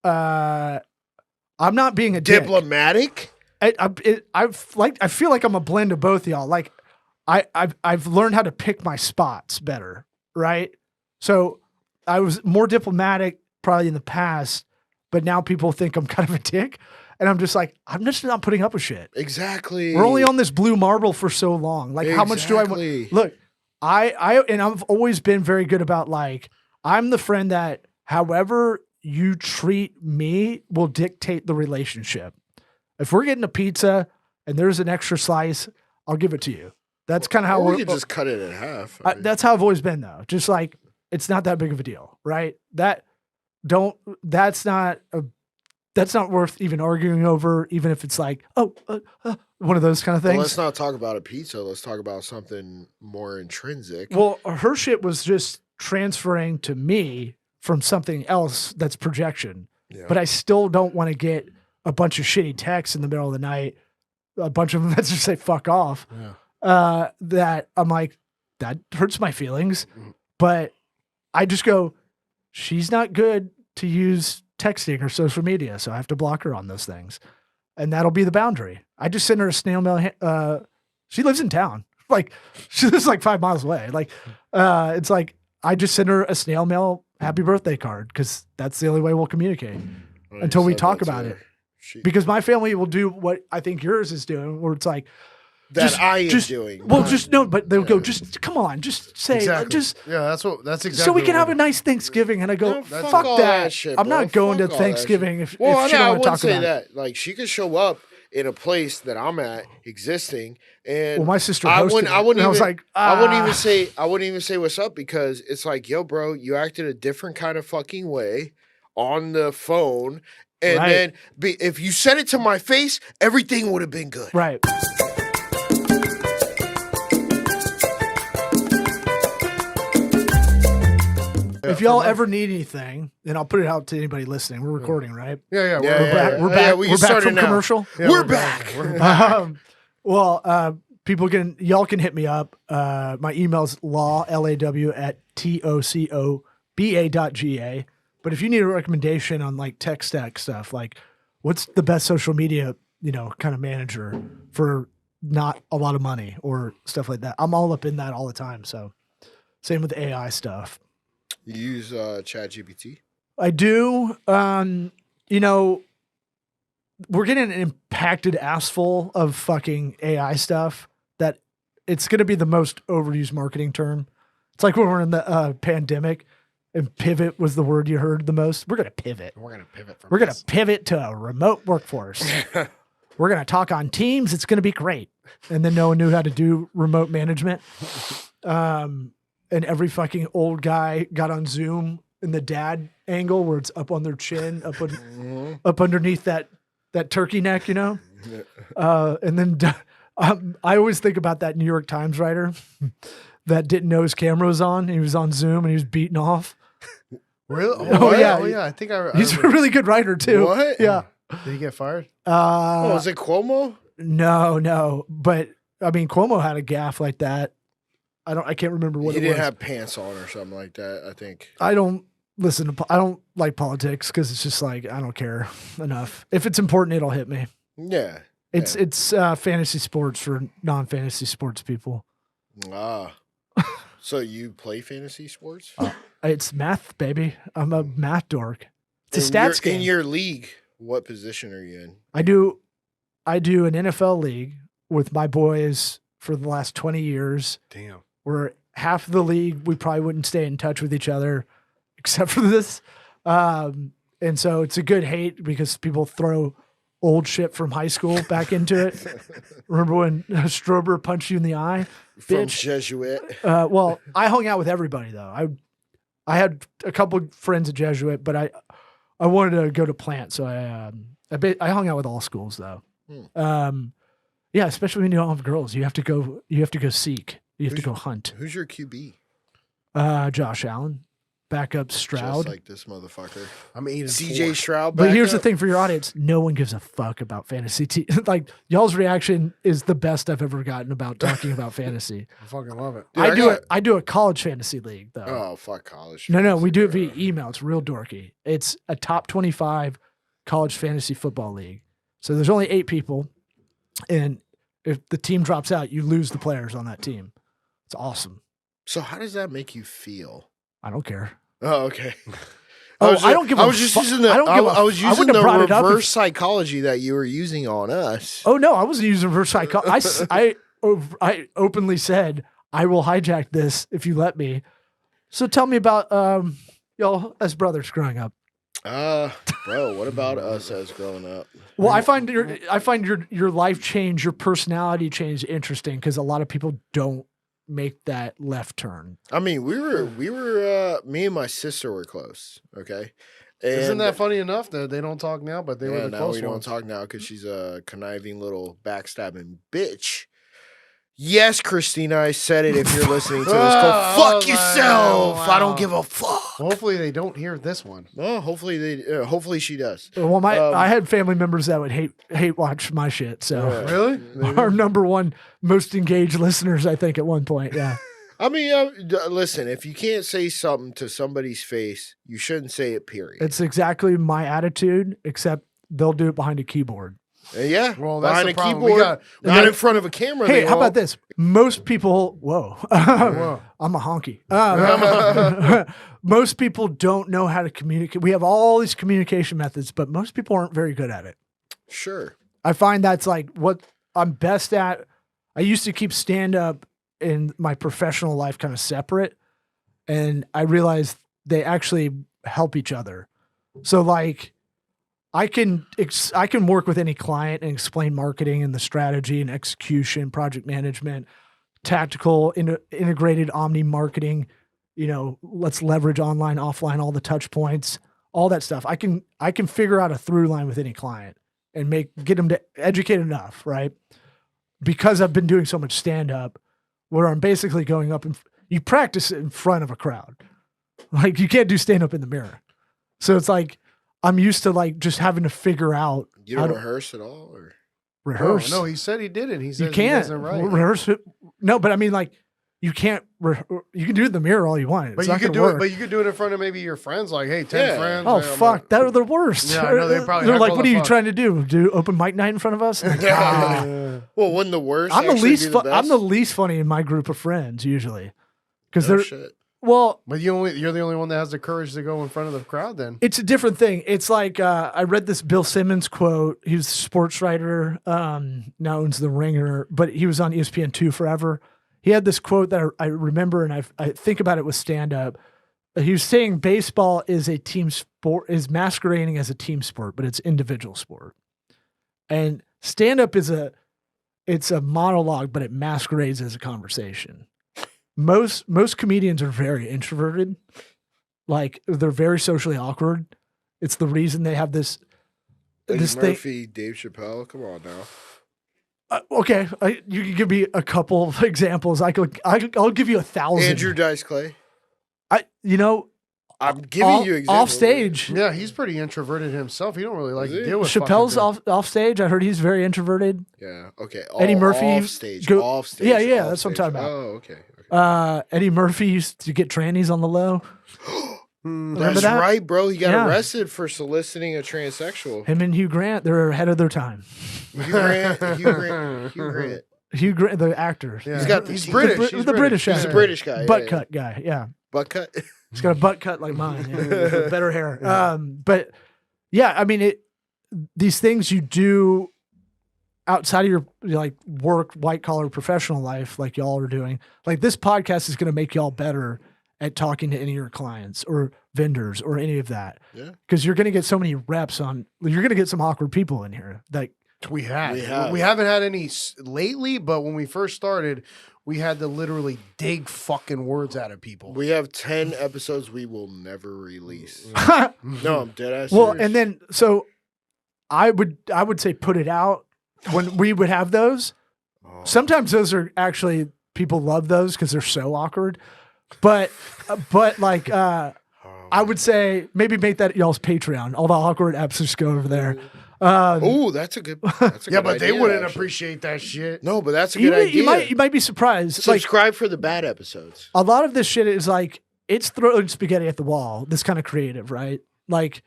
E: I'm not being a dick.
F: Diplomatic.
E: I feel like I'm a blend of both of y'all. Like I've learned how to pick my spots better, right? So I was more diplomatic probably in the past, but now people think I'm kind of a dick, and I'm just like, I'm just not putting up with shit.
F: Exactly.
E: We're only on this blue marble for so long. Like, how much do I want?
F: Exactly.
E: Look, and I've always been very good about like, I'm the friend that however you treat me will dictate the relationship. If we're getting a pizza and there's an extra slice, I'll give it to you. That's kind of how
F: we could just cut it in half. I mean,
E: that's how I've always been though. Just like, it's not that big of a deal, right? That's not worth even arguing over, even if it's like, one of those kind of things.
F: well, let's not talk about a pizza. Let's talk about something more intrinsic.
E: Well, her shit was just transferring to me from something else that's projection.
F: Yeah.
E: But I still don't want to get a bunch of shitty texts in the middle of the night, a bunch of them that just say fuck off.
D: Yeah.
E: That I'm like, that hurts my feelings. But I just go, she's not good to use texting or social media, so I have to block her on those things. And that'll be the boundary. I just send her a snail mail. She lives in town. Like, she lives like 5 miles away. Like, it's like, I just send her a snail mail happy birthday card because that's the only way we'll communicate until we talk about it. Because my family will do what I think yours is doing, where it's like,
F: doing.
E: Well, just no, but they'll go, just come on, just say,
D: Exactly.
E: yeah,
D: that's exactly.
E: so we can
D: what
E: have
D: it
E: a nice Thanksgiving. And I go,
F: No,
E: fuck
F: all
E: that.
F: shit,
E: I'm
F: bro.
E: not going
F: Fuck
E: to
F: all that
E: Thanksgiving if,
F: Well,
E: if she
F: I
E: don't want to
F: wouldn't
E: talk
F: say
E: about it.
F: that. Like, she could show up in a place that I'm at existing, and
E: Well, my sister
F: I
E: hosted
F: wouldn't. I
E: it,
F: wouldn't
E: and I
F: even.
E: was like,
F: I wouldn't even say what's up because it's like, yo, bro, you acted a different kind of fucking way on the phone, and
E: Right.
F: then if you said it to my face, everything would have been good.
E: Right. If y'all ever need anything, and I'll put it out to anybody listening. We're recording, right?
D: Yeah,
F: Yeah,
D: we're
F: yeah,
D: back.
F: yeah.
E: We're
F: Yeah,
E: back.
F: we can
E: We're back
F: start it
E: from
F: now.
E: commercial.
D: Yeah,
F: We're back.
D: We're back.
E: People y'all can hit me up. My email's law, LAW at TOCOBA.GA. But if you need a recommendation on like tech stack stuff, like what's the best social media, kind of manager for not a lot of money or stuff like that, I'm all up in that all the time. So same with AI stuff.
F: You use ChatGPT?
E: I do. We're getting an impacted ass full of fucking AI stuff that it's going to be the most overused marketing term. It's like when we're in the pandemic and pivot was the word you heard the most. We're going to pivot.
D: We're going to pivot from
E: We're going to pivot to a remote workforce. We're going to talk on Teams. It's going to be great. And then no one knew how to do remote management. And every fucking old guy got on Zoom in the dad angle where it's up on their chin, up underneath that turkey neck, and then I always think about that New York Times writer that didn't know his camera was on. He was on Zoom and he was beating off.
D: Really?
E: Oh, yeah.
D: Oh, yeah. I think I
E: He's a
D: remember.
E: really good writer too.
F: What?
E: Yeah.
D: Did he get fired?
F: Was it Cuomo?
E: No. But I mean, Cuomo had a gaffe like that. I can't remember what
F: He
E: it
F: didn't
E: was.
F: have pants on or something like that, I think.
E: I don't like politics because it's just like, I don't care enough. If it's important, it'll hit me.
F: Yeah.
E: It's fantasy sports for non-fantasy sports people.
F: Ah. So you play fantasy sports?
E: It's math, baby. I'm a math dork. It's a
F: In
E: stats game.
F: In your league, what position are you in?
E: I do an NFL league with my boys for the last 20 years.
D: Damn.
E: Where half of the league, we probably wouldn't stay in touch with each other except for this. And so it's a good hate because people throw old shit from high school back into it. Remember when Strober punched you in the eye?
F: From
E: Bitch.
F: Jesuit.
E: Well, I hung out with everybody though. I had a couple of friends at Jesuit, but I wanted to go to Plant, so I hung out with all schools though. Yeah, especially when you don't have girls, you have to go seek. You have to go hunt.
F: Who's your QB?
E: Josh Allen, backup Stroud.
F: Just like this motherfucker.
D: I'm 8-4.
F: CJ Stroud.
E: But here's the
F: backup?
E: thing for your audience: no one gives a fuck about fantasy. Like y'all's reaction is the best I've ever gotten about talking about fantasy.
D: I fucking love it.
F: Dude,
E: I do a college fantasy league though.
F: Oh, fuck college.
E: No, we do it via email. It's real dorky. It's a top 25 college fantasy football league. So there's only 8 people, and if the team drops out, you lose the players on that team. It's awesome.
F: So how does that make you feel?
E: I don't care.
F: Oh, okay.
E: I don't give a
F: I was just
E: fu-
F: using the.
E: I don't give a-
F: I was
E: I
F: using
E: wouldn't have
F: the
E: brought it up if-
F: reverse psychology that you were using on us.
E: Oh no, I wasn't using reverse psychology. I openly said I will hijack this if you let me. So tell me about y'all as brothers growing up.
F: Bro, what about us as growing up?
E: Well, I find your life change, your personality change interesting because a lot of people don't make that left turn.
F: I mean, we were me and my sister were close. Okay.
D: Isn't
F: And-
D: that funny enough that they don't talk now, but they were the
F: now
D: close
F: we don't
D: ones.
F: talk now because she's a conniving little backstabbing bitch. Yes, Christina, I said it. If you're listening to this, go
D: Oh,
F: fuck
D: my-
F: yourself. I
D: wow.
F: don't give a fuck.
D: Hopefully they don't hear this one.
F: Well, hopefully she does.
E: Well,
F: Um,
E: I had family members that would hate watch my shit. So
D: Really?
E: our number one most engaged listeners, I think, at one point. Yeah.
F: I mean, listen, if you can't say something to somebody's face, you shouldn't say it, period.
E: It's exactly my attitude, except they'll do it behind a keyboard.
F: Yeah.
D: Well, that's
F: behind
D: the
F: a
D: problem. We
F: keyboard,
D: got-
F: not in front of a camera.
E: Hey,
F: they
E: how
F: won't.
E: about this? Most people, whoa. I'm a honky. Most people don't know how to communicate. We have all these communication methods, but most people aren't very good at it.
F: Sure.
E: I find that's like what I'm best at. I used to keep stand up in my professional life kind of separate, and I realized they actually help each other. So like I can work with any client and explain marketing and the strategy and execution, project management, tactical, integrated omni marketing. You know, let's leverage online, offline, all the touch points, all that stuff. I can figure out a through line with any client and get them to educate enough, right? Because I've been doing so much stand up where I'm basically going up and you practice it in front of a crowd. Like you can't do stand up in the mirror. So it's like, I'm used to like just having to figure out
F: You
E: how
F: don't
E: to
F: rehearse at all, or
E: rehearse.
D: No, he said he did it. He said
E: You can't
D: he doesn't write.
E: rehearse it. No, but I mean, like, you can't. You can do it in the mirror all you want.
D: But
E: It's
D: you
E: not
D: could
E: gonna
D: do
E: work.
D: it. But you could do it in front of maybe your friends, like, hey, 10
F: Yeah.
D: friends.
E: Oh
D: hey, I'm
E: fuck! They're the worst.
D: Yeah, I know, they probably
E: They're like,
D: heckle
E: "What
D: the
E: are you
D: fuck."
E: trying to do? Do open mic night in front of us?" I'm like, "Ah."
F: Well, wouldn't the worst?
E: I'm the
F: actually
E: least.
F: be the
E: I'm the
F: best?
E: least funny in my group of friends usually, because
F: No
E: they're
F: shit.
E: well.
D: But you're the only one that has the courage to go in front of the crowd. Then
E: It's a different thing. It's like I read this Bill Simmons quote. He was a sports writer, now owns The Ringer, but he was on ESPN2 forever. He had this quote that I remember, and I think about it with stand-up. He was saying baseball is a team sport, is masquerading as a team sport, but it's individual sport. And stand-up it's a monologue, but it masquerades as a conversation. Most comedians are very introverted. Like they're very socially awkward. It's the reason they have this
F: Eddie
E: this thing.
F: Murphy, Dave Chappelle. Come on now.
E: Okay, you can give me a couple of examples. I'll give you 1,000.
F: Andrew Dice Clay. I'm giving
E: off,
F: you examples.
E: off stage.
D: yeah, he's pretty introverted himself. He don't really like
F: Is
D: to
F: he?
D: deal with
E: Chappelle's
D: fucking
E: off stage. I heard he's very introverted.
F: Yeah. Okay.
E: Eddie Murphy
F: Off stage.
E: go-
F: Off stage.
E: Yeah, yeah,
F: off
E: that's what I'm
F: stage.
E: talking about.
F: Oh, okay.
E: Eddie Murphy used to get trannies on the low. Remember
F: That's
E: that?
F: right, bro. He got
E: Yeah.
F: arrested for soliciting a transsexual.
E: Him and Hugh Grant, they're ahead of their time.
F: Hugh Grant.
E: Hugh Grant, the actor.
D: Yeah.
F: He's got
D: he's
F: the-
D: British.
E: the
D: He's
E: British
F: He's
E: actor.
F: a British guy.
E: butt
F: yeah,
E: cut guy. Yeah.
F: Yeah. Butt cut.
E: He's got a butt cut like mine, with better hair. But yeah, I mean, these things you do outside of your like work, white collar professional life, like y'all are doing. Like this podcast is going to make y'all better at talking to any of your clients or vendors or any of that.
F: Yeah.
E: Because you're going to get so many reps on. You're going to get some awkward people in here. Like
D: We have.
F: We have.
D: We haven't had any lately, but when we first started, we had to literally dig fucking words out of people.
F: We have 10 episodes we will never release. No, I'm dead ass.
E: well,
F: serious.
E: and then so I would say put it out when we would have those.
F: Oh.
E: Sometimes those are actually people love those because they're so awkward. But like I would say maybe make that y'all's Patreon. All the awkward apps just go over there.
F: Oh, that's a good. That's a
D: Yeah,
F: good
D: but they
F: idea,
D: wouldn't
F: actually.
D: appreciate that shit.
F: No, but that's a
E: You,
F: good idea.
E: you might be surprised. Like
F: Subscribe for the bad episodes.
E: a lot of this shit is like it's throwing spaghetti at the wall. This kind of creative, right? Like,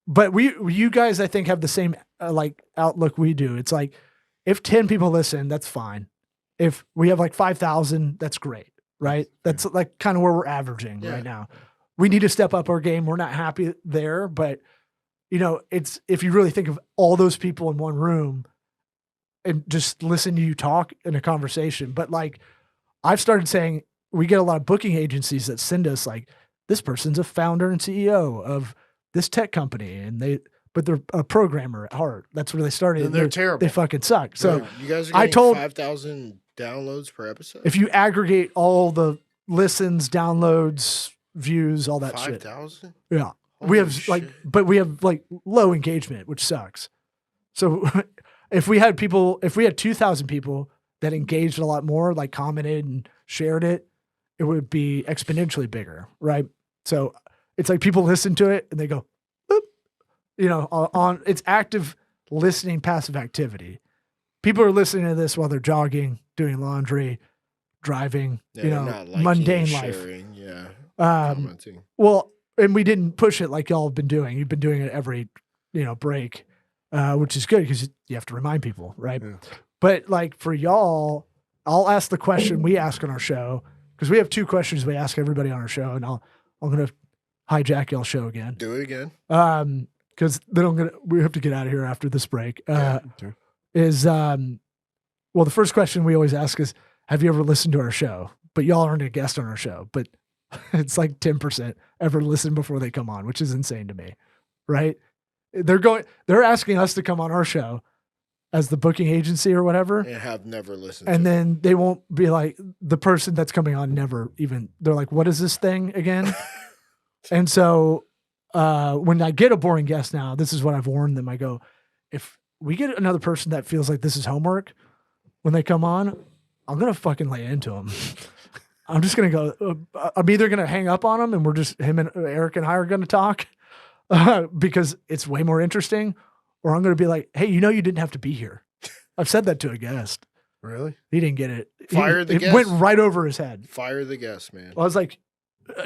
E: but you guys, I think, have the same like outlook we do. It's like if 10 people listen, that's fine. If we have like 5,000, that's great, right? That's like kind of where we're averaging
F: Yeah.
E: right now. We need to step up our game. We're not happy there, but you know, it's if you really think of all those people in one room and just listen to you talk in a conversation. But like I've started saying, we get a lot of booking agencies that send us like, this person's a founder and CEO of this tech company, and but they're a programmer at heart. That's where they started.
D: And they're terrible.
E: They fucking suck. So
F: you guys are
E: I
F: getting
E: told-
F: 5,000 downloads per episode.
E: if you aggregate all the listens, downloads, views, all that shit.
F: 5,000.
E: Yeah. We have
F: Holy
E: like,
F: shit.
E: but we have like low engagement, which sucks. So if we had 2,000 people that engaged a lot more, like commented and shared it, it would be exponentially bigger. Right. So it's like people listen to it and they go, boop, you know, on it's active listening, passive activity. People are listening to this while they're jogging, doing laundry, driving,
F: Yeah,
E: you
F: they're
E: know,
F: not liking
E: mundane
F: and
E: life.
F: sharing, yeah.
E: Um, well, and we didn't push it like y'all have been doing. You've been doing it every, you know, break, which is good because you have to remind people, right?
D: Yeah.
E: But like for y'all, I'll ask the question we ask on our show because we have 2 questions we ask everybody on our show, and I'm gonna hijack y'all's show again.
F: Do it again.
E: Because then we have to get out of here after this break.
D: Sure.
E: Well, the first question we always ask is, have you ever listened to our show? But y'all aren't a guest on our show, but it's like 10% ever listen before they come on, which is insane to me, right? They're asking us to come on our show as the booking agency or whatever.
F: And have never listened
E: And
F: to
E: then they won't be like, the person that's coming on never even, they're like, what is this thing again? And so when I get a boring guest now, this is what I've warned them. I go, if we get another person that feels like this is homework when they come on, I'm going to fucking lay into them. I'm just going to go, I'm either going to hang up on them and we're just, him and Eric and I are going to talk because it's way more interesting, or I'm going to be like, hey, you know, you didn't have to be here. I've said that to a guest.
D: Really?
E: He didn't get it.
F: Fire the
E: It
F: guest.
E: went right over his head.
F: Fire the guest, man.
E: I was like,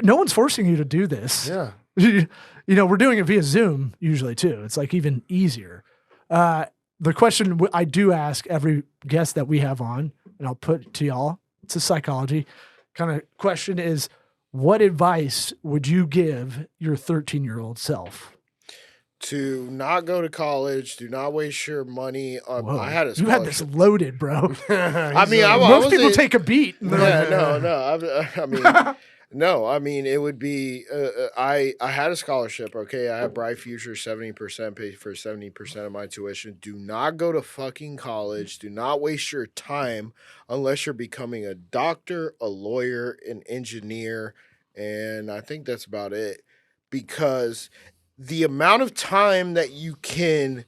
E: no one's forcing you to do this.
D: Yeah.
E: You know, we're doing it via Zoom usually too. It's like even easier. The question I do ask every guest that we have on, and I'll put it to y'all, it's a psychology kind of question, is what advice would you give your 13-year-old self?
F: To not go to college. Do not waste your money.
E: Whoa.
F: I had a
E: You had this
F: scholarship.
E: loaded, bro.
F: I mean, I
E: Most
F: was
E: people
F: a-
E: take a beat. And they're
F: Yeah,
E: like,
F: no. I mean, no. I mean, it would be. I had a scholarship. Okay, I had Bright Future, 70% paid for 70% of my tuition. Do not go to fucking college. Do not waste your time unless you're becoming a doctor, a lawyer, an engineer, and I think that's about it. Because the amount of time that you can,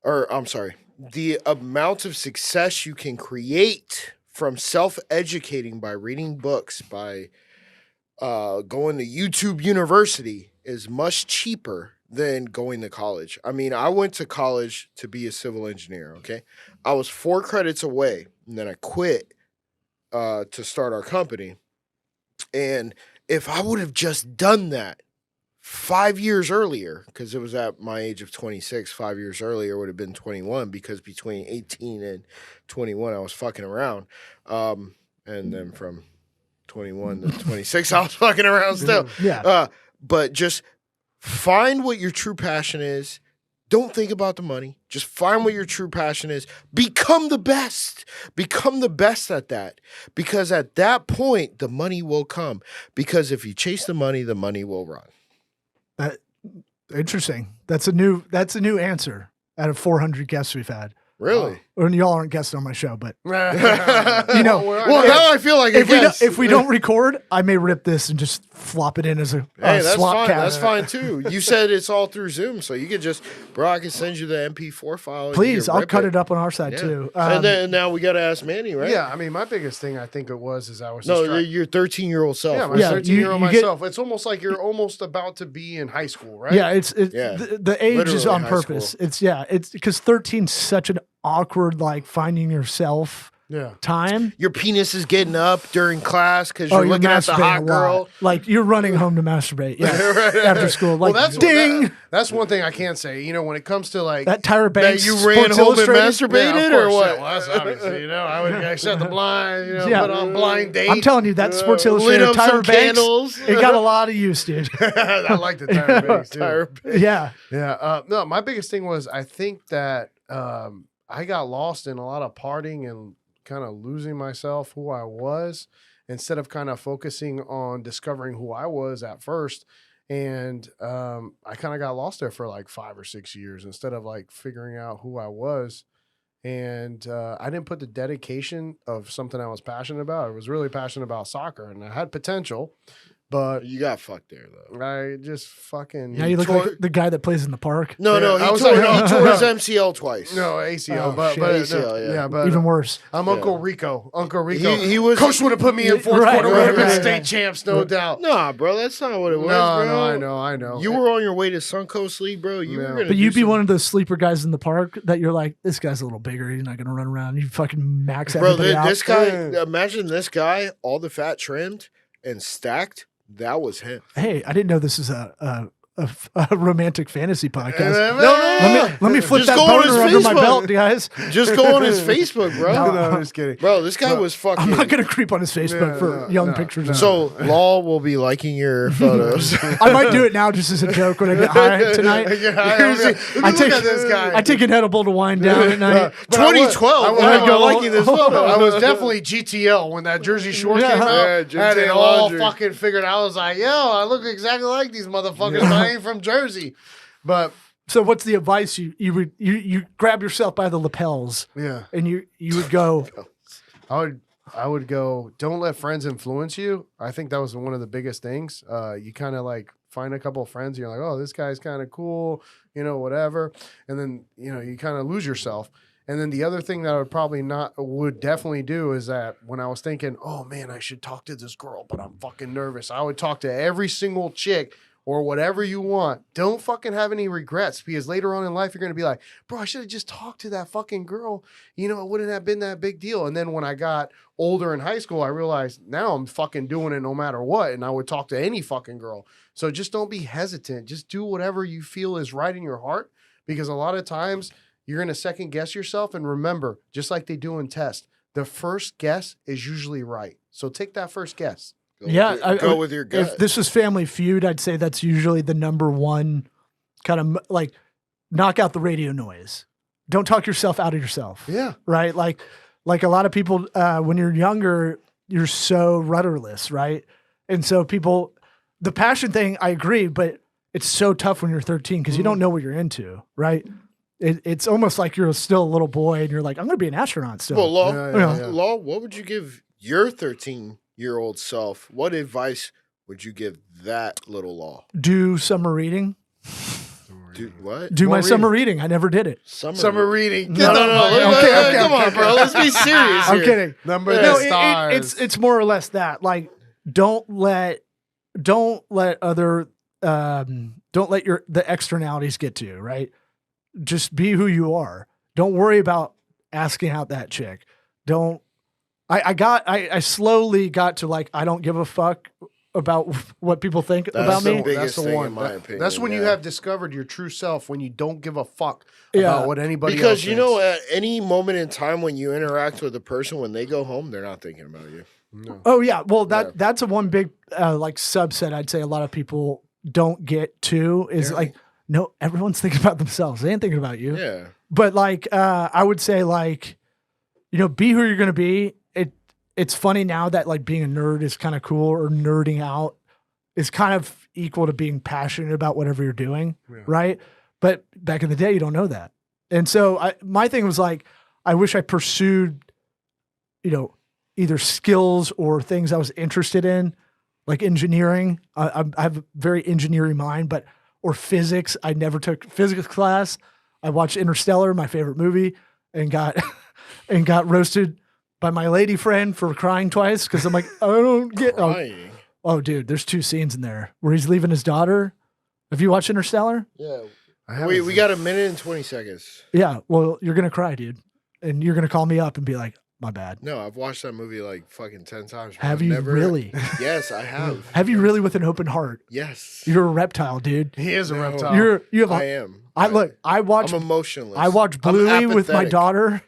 F: the amount of success you can create from self-educating by reading books, by going to YouTube University is much cheaper than going to college. I mean, I went to college to be a civil engineer, okay? I was 4 credits away, and then I quit to start our company. And if I would have just done that 5 years earlier, because it was at my age of 26, 5 years earlier would have been 21, because between 18 and 21, I was fucking around. And then from 21 to 26, I was fucking around still.
E: Yeah.
F: But just find what your true passion is. Don't think about the money. Just find what your true passion is. Become the best. Become the best at that. Because at that point, the money will come. Because if you chase the money will run.
E: Interesting. That's a new answer out of 400 guests we've had.
F: Really?
E: And y'all aren't guests on my show, but
D: you
E: know,
F: Well, now I feel like
E: if we don't record, I may rip this and just flop it in as a
F: Hey, that's
E: swap
F: fine.
E: cast.
F: That's fine too. You said it's all through Zoom, so you could just, bro, I can send you the MP4 file. and you
E: Please,
F: can
E: I'll
F: rip
E: cut it up on our side
F: Yeah.
E: too.
F: And then now we got to ask Manny, right?
D: Yeah, I mean, my biggest thing I think it was is I was
F: No,
D: distracted.
F: your 13-year-old self.
D: Yeah, my
F: right?
E: Yeah,
D: 13-year-old
E: you get-
D: myself. It's almost like you're almost about to be in high school, right?
E: Yeah, it's
F: Yeah.
E: the age is
F: Literally
E: on
F: high
E: purpose.
F: school.
E: It's because 13's such an awkward, like, finding yourself
D: Yeah.
E: time.
F: Your penis is getting up during class because you're looking at the
E: masturbating
F: hot
E: a lot.
F: girl.
E: Like you're running home to masturbate. Yeah,
F: Right.
E: after school. Like,
D: Well, that's
E: ding.
D: That's one thing I can't say. You know, when it comes to like
E: That Tyra Banks.
F: you ran
E: Sports
F: home and
E: Illustrated?
F: masturbated?
D: yeah, of
F: or
D: course,
F: what?
D: yeah, well, that's obviously, you know, I shut the blind, you know,
E: Yeah.
D: put on blind date.
E: I'm telling you, that Sports
F: Lit
E: Illustrated
F: up
E: Tyra
F: some
E: Banks.
F: candles.
E: It got a lot of use, dude.
D: I like the Tyra Banks too.
F: Tyra-
E: Yeah.
D: Yeah. No, my biggest thing was I think that I got lost in a lot of partying and kind of losing myself, who I was, instead of kind of focusing on discovering who I was at first. And I kind of got lost there for like 5 or 6 years instead of like figuring out who I was. And I didn't put the dedication of something I was passionate about. I was really passionate about soccer and I had potential, but
F: You got fucked there, though.
D: I just fucking
E: Yeah, you look
F: tore-
E: like the guy that plays in the park.
F: No,
D: Yeah,
F: no,
D: I
F: he
D: was
F: tore,
D: like,
F: he tore his MCL twice.
D: no ACL,
E: Oh,
D: but
E: shit.
F: ACL, yeah.
D: but
E: Even worse.
D: I'm
F: Yeah.
D: Uncle Rico. Uncle Rico.
F: He was.
D: Coach would have put me in fourth
E: Right,
D: quarter. Would have been
E: right,
D: state
E: right.
D: champs, no doubt.
F: Nah, bro, that's not what it was,
D: No,
F: bro.
D: I know.
F: You were on your way to Suncoast League, bro. You
D: Yeah.
F: were gonna
E: But
F: do
E: you'd be
F: some-
E: one of those sleeper guys in the park that you're like, this guy's a little bigger. He's not going to run around. You fucking max
F: Bro,
E: everybody out.
F: this guy. Imagine this guy, all the fat trimmed and stacked. That was him.
E: Hey, I didn't know this is a romantic fantasy podcast.
F: No,
E: Let me flip
F: Just
E: that
F: go on his
E: boner under my
F: Facebook.
E: belt, guys.
F: Just go on his Facebook, bro.
D: No, I'm just kidding.
F: Bro, this guy was fucking.
E: I'm not going to creep on his Facebook
D: No,
E: for
D: no,
E: young
D: no,
E: pictures.
D: no.
E: of
F: So Law will be liking your photos.
E: I might do it now just as a joke when I get high tonight.
D: I
E: take-
D: look at this guy.
E: I take an edible to wind down at night.
D: But I was-
F: 2012.
D: I was-
F: Why am I
E: go-
F: liking this photo?
D: I was definitely GTL when that Jersey Shore
E: Yeah.
D: came out.
F: Yeah,
D: I had it
F: GTL
D: all
F: laundry.
D: fucking figured out. I was like, yo, I look exactly like these motherfuckers, but I ain't from Jersey. But
E: So what's the advice you grab yourself by the lapels
D: yeah,
E: and you would go,
D: I would go, don't let friends influence you. I think that was one of the biggest things. You kind of like find a couple of friends, and you're like, oh, this guy's kind of cool, you know, whatever. And then, you know, you kind of lose yourself. And then the other thing that I would definitely do is that when I was thinking, oh man, I should talk to this girl, but I'm fucking nervous. I would talk to every single chick or whatever you want. Don't fucking have any regrets, because later on in life, you're going to be like, bro, I should have just talked to that fucking girl. You know, it wouldn't have been that big deal. And then when I got older in high school, I realized now I'm fucking doing it no matter what. And I would talk to any fucking girl. So just don't be hesitant. Just do whatever you feel is right in your heart, because a lot of times you're going to second guess yourself. And remember, just like they do in tests, the first guess is usually right. So take that first guess.
F: Go with your gut.
E: If this was Family Feud, I'd say that's usually the number one kind of like knock out the radio noise. Don't talk yourself out of yourself.
D: Yeah.
E: Right. Like a lot of people, when you're younger, you're so rudderless. Right. And so the passion thing, I agree, but it's so tough when you're 13 because you don't know what you're into. Right. It's almost like you're still a little boy and you're like, I'm going to be an astronaut still.
F: Well, Law,
D: Yeah.
F: Law, what would you give your 13-year-old self? What advice would you give that little Law?
E: Do summer reading.
F: Do what?
E: Do
D: More
E: my summer reading. I never did it.
F: Summer
D: reading.
F: No.
E: Okay,
F: Come on, bro. Let's be serious.
E: I'm
F: here.
E: kidding.
D: Number
F: Yeah.
D: the
E: No,
D: stars.
E: it's more or less that. Like, don't let other don't let the externalities get to you, right? Just be who you are. Don't worry about asking out that chick. I slowly got to like, I don't give a fuck about what people think
F: That's
E: about
F: the
E: me.
F: biggest thing
D: one.
F: in my opinion.
D: That's when you
F: yeah.
D: have discovered your true self, when you don't give a fuck
E: Yeah.
D: about what anybody else
F: Because you know,
D: thinks.
F: at any moment in time when you interact with a person, when they go home, they're not thinking about you.
D: No.
E: Oh yeah. Well,
F: Yeah.
E: that's a one big like subset. I'd say a lot of people don't get to is
F: Yeah.
E: like, no, everyone's thinking about themselves. They ain't thinking about you.
F: Yeah.
E: But like, I would say like, you know, be who you're going to be. It's funny now that like being a nerd is kind of cool, or nerding out is kind of equal to being passionate about whatever you're doing.
D: Yeah.
E: Right. But back in the day, you don't know that. And so my thing was like, I wish I pursued, you know, either skills or things I was interested in, like engineering. I have a very engineering mind, or physics. I never took physics class. I watched Interstellar, my favorite movie, and got roasted by my lady friend for crying twice because I'm like, I don't get.
F: Crying.
E: Oh, dude, there's 2 scenes in there where he's leaving his daughter. Have you watched Interstellar?
F: Yeah.
D: I haven't
F: We
D: seen-
F: got a minute and 20 seconds.
E: Yeah. Well, you're gonna cry, dude, and you're gonna call me up and be like, my bad.
F: No, I've watched that movie like fucking 10 times. bro.
E: Have
F: I've
E: you
F: never-
E: really?
F: Yes, I have.
E: Have you really with an open heart?
F: Yes.
E: You're a reptile, dude.
D: He is a
F: No.
D: reptile.
E: You have.
F: I am.
E: I watch.
F: I'm emotionless.
E: I watch
F: I'm
E: Bluey with my
F: apathetic.
E: daughter.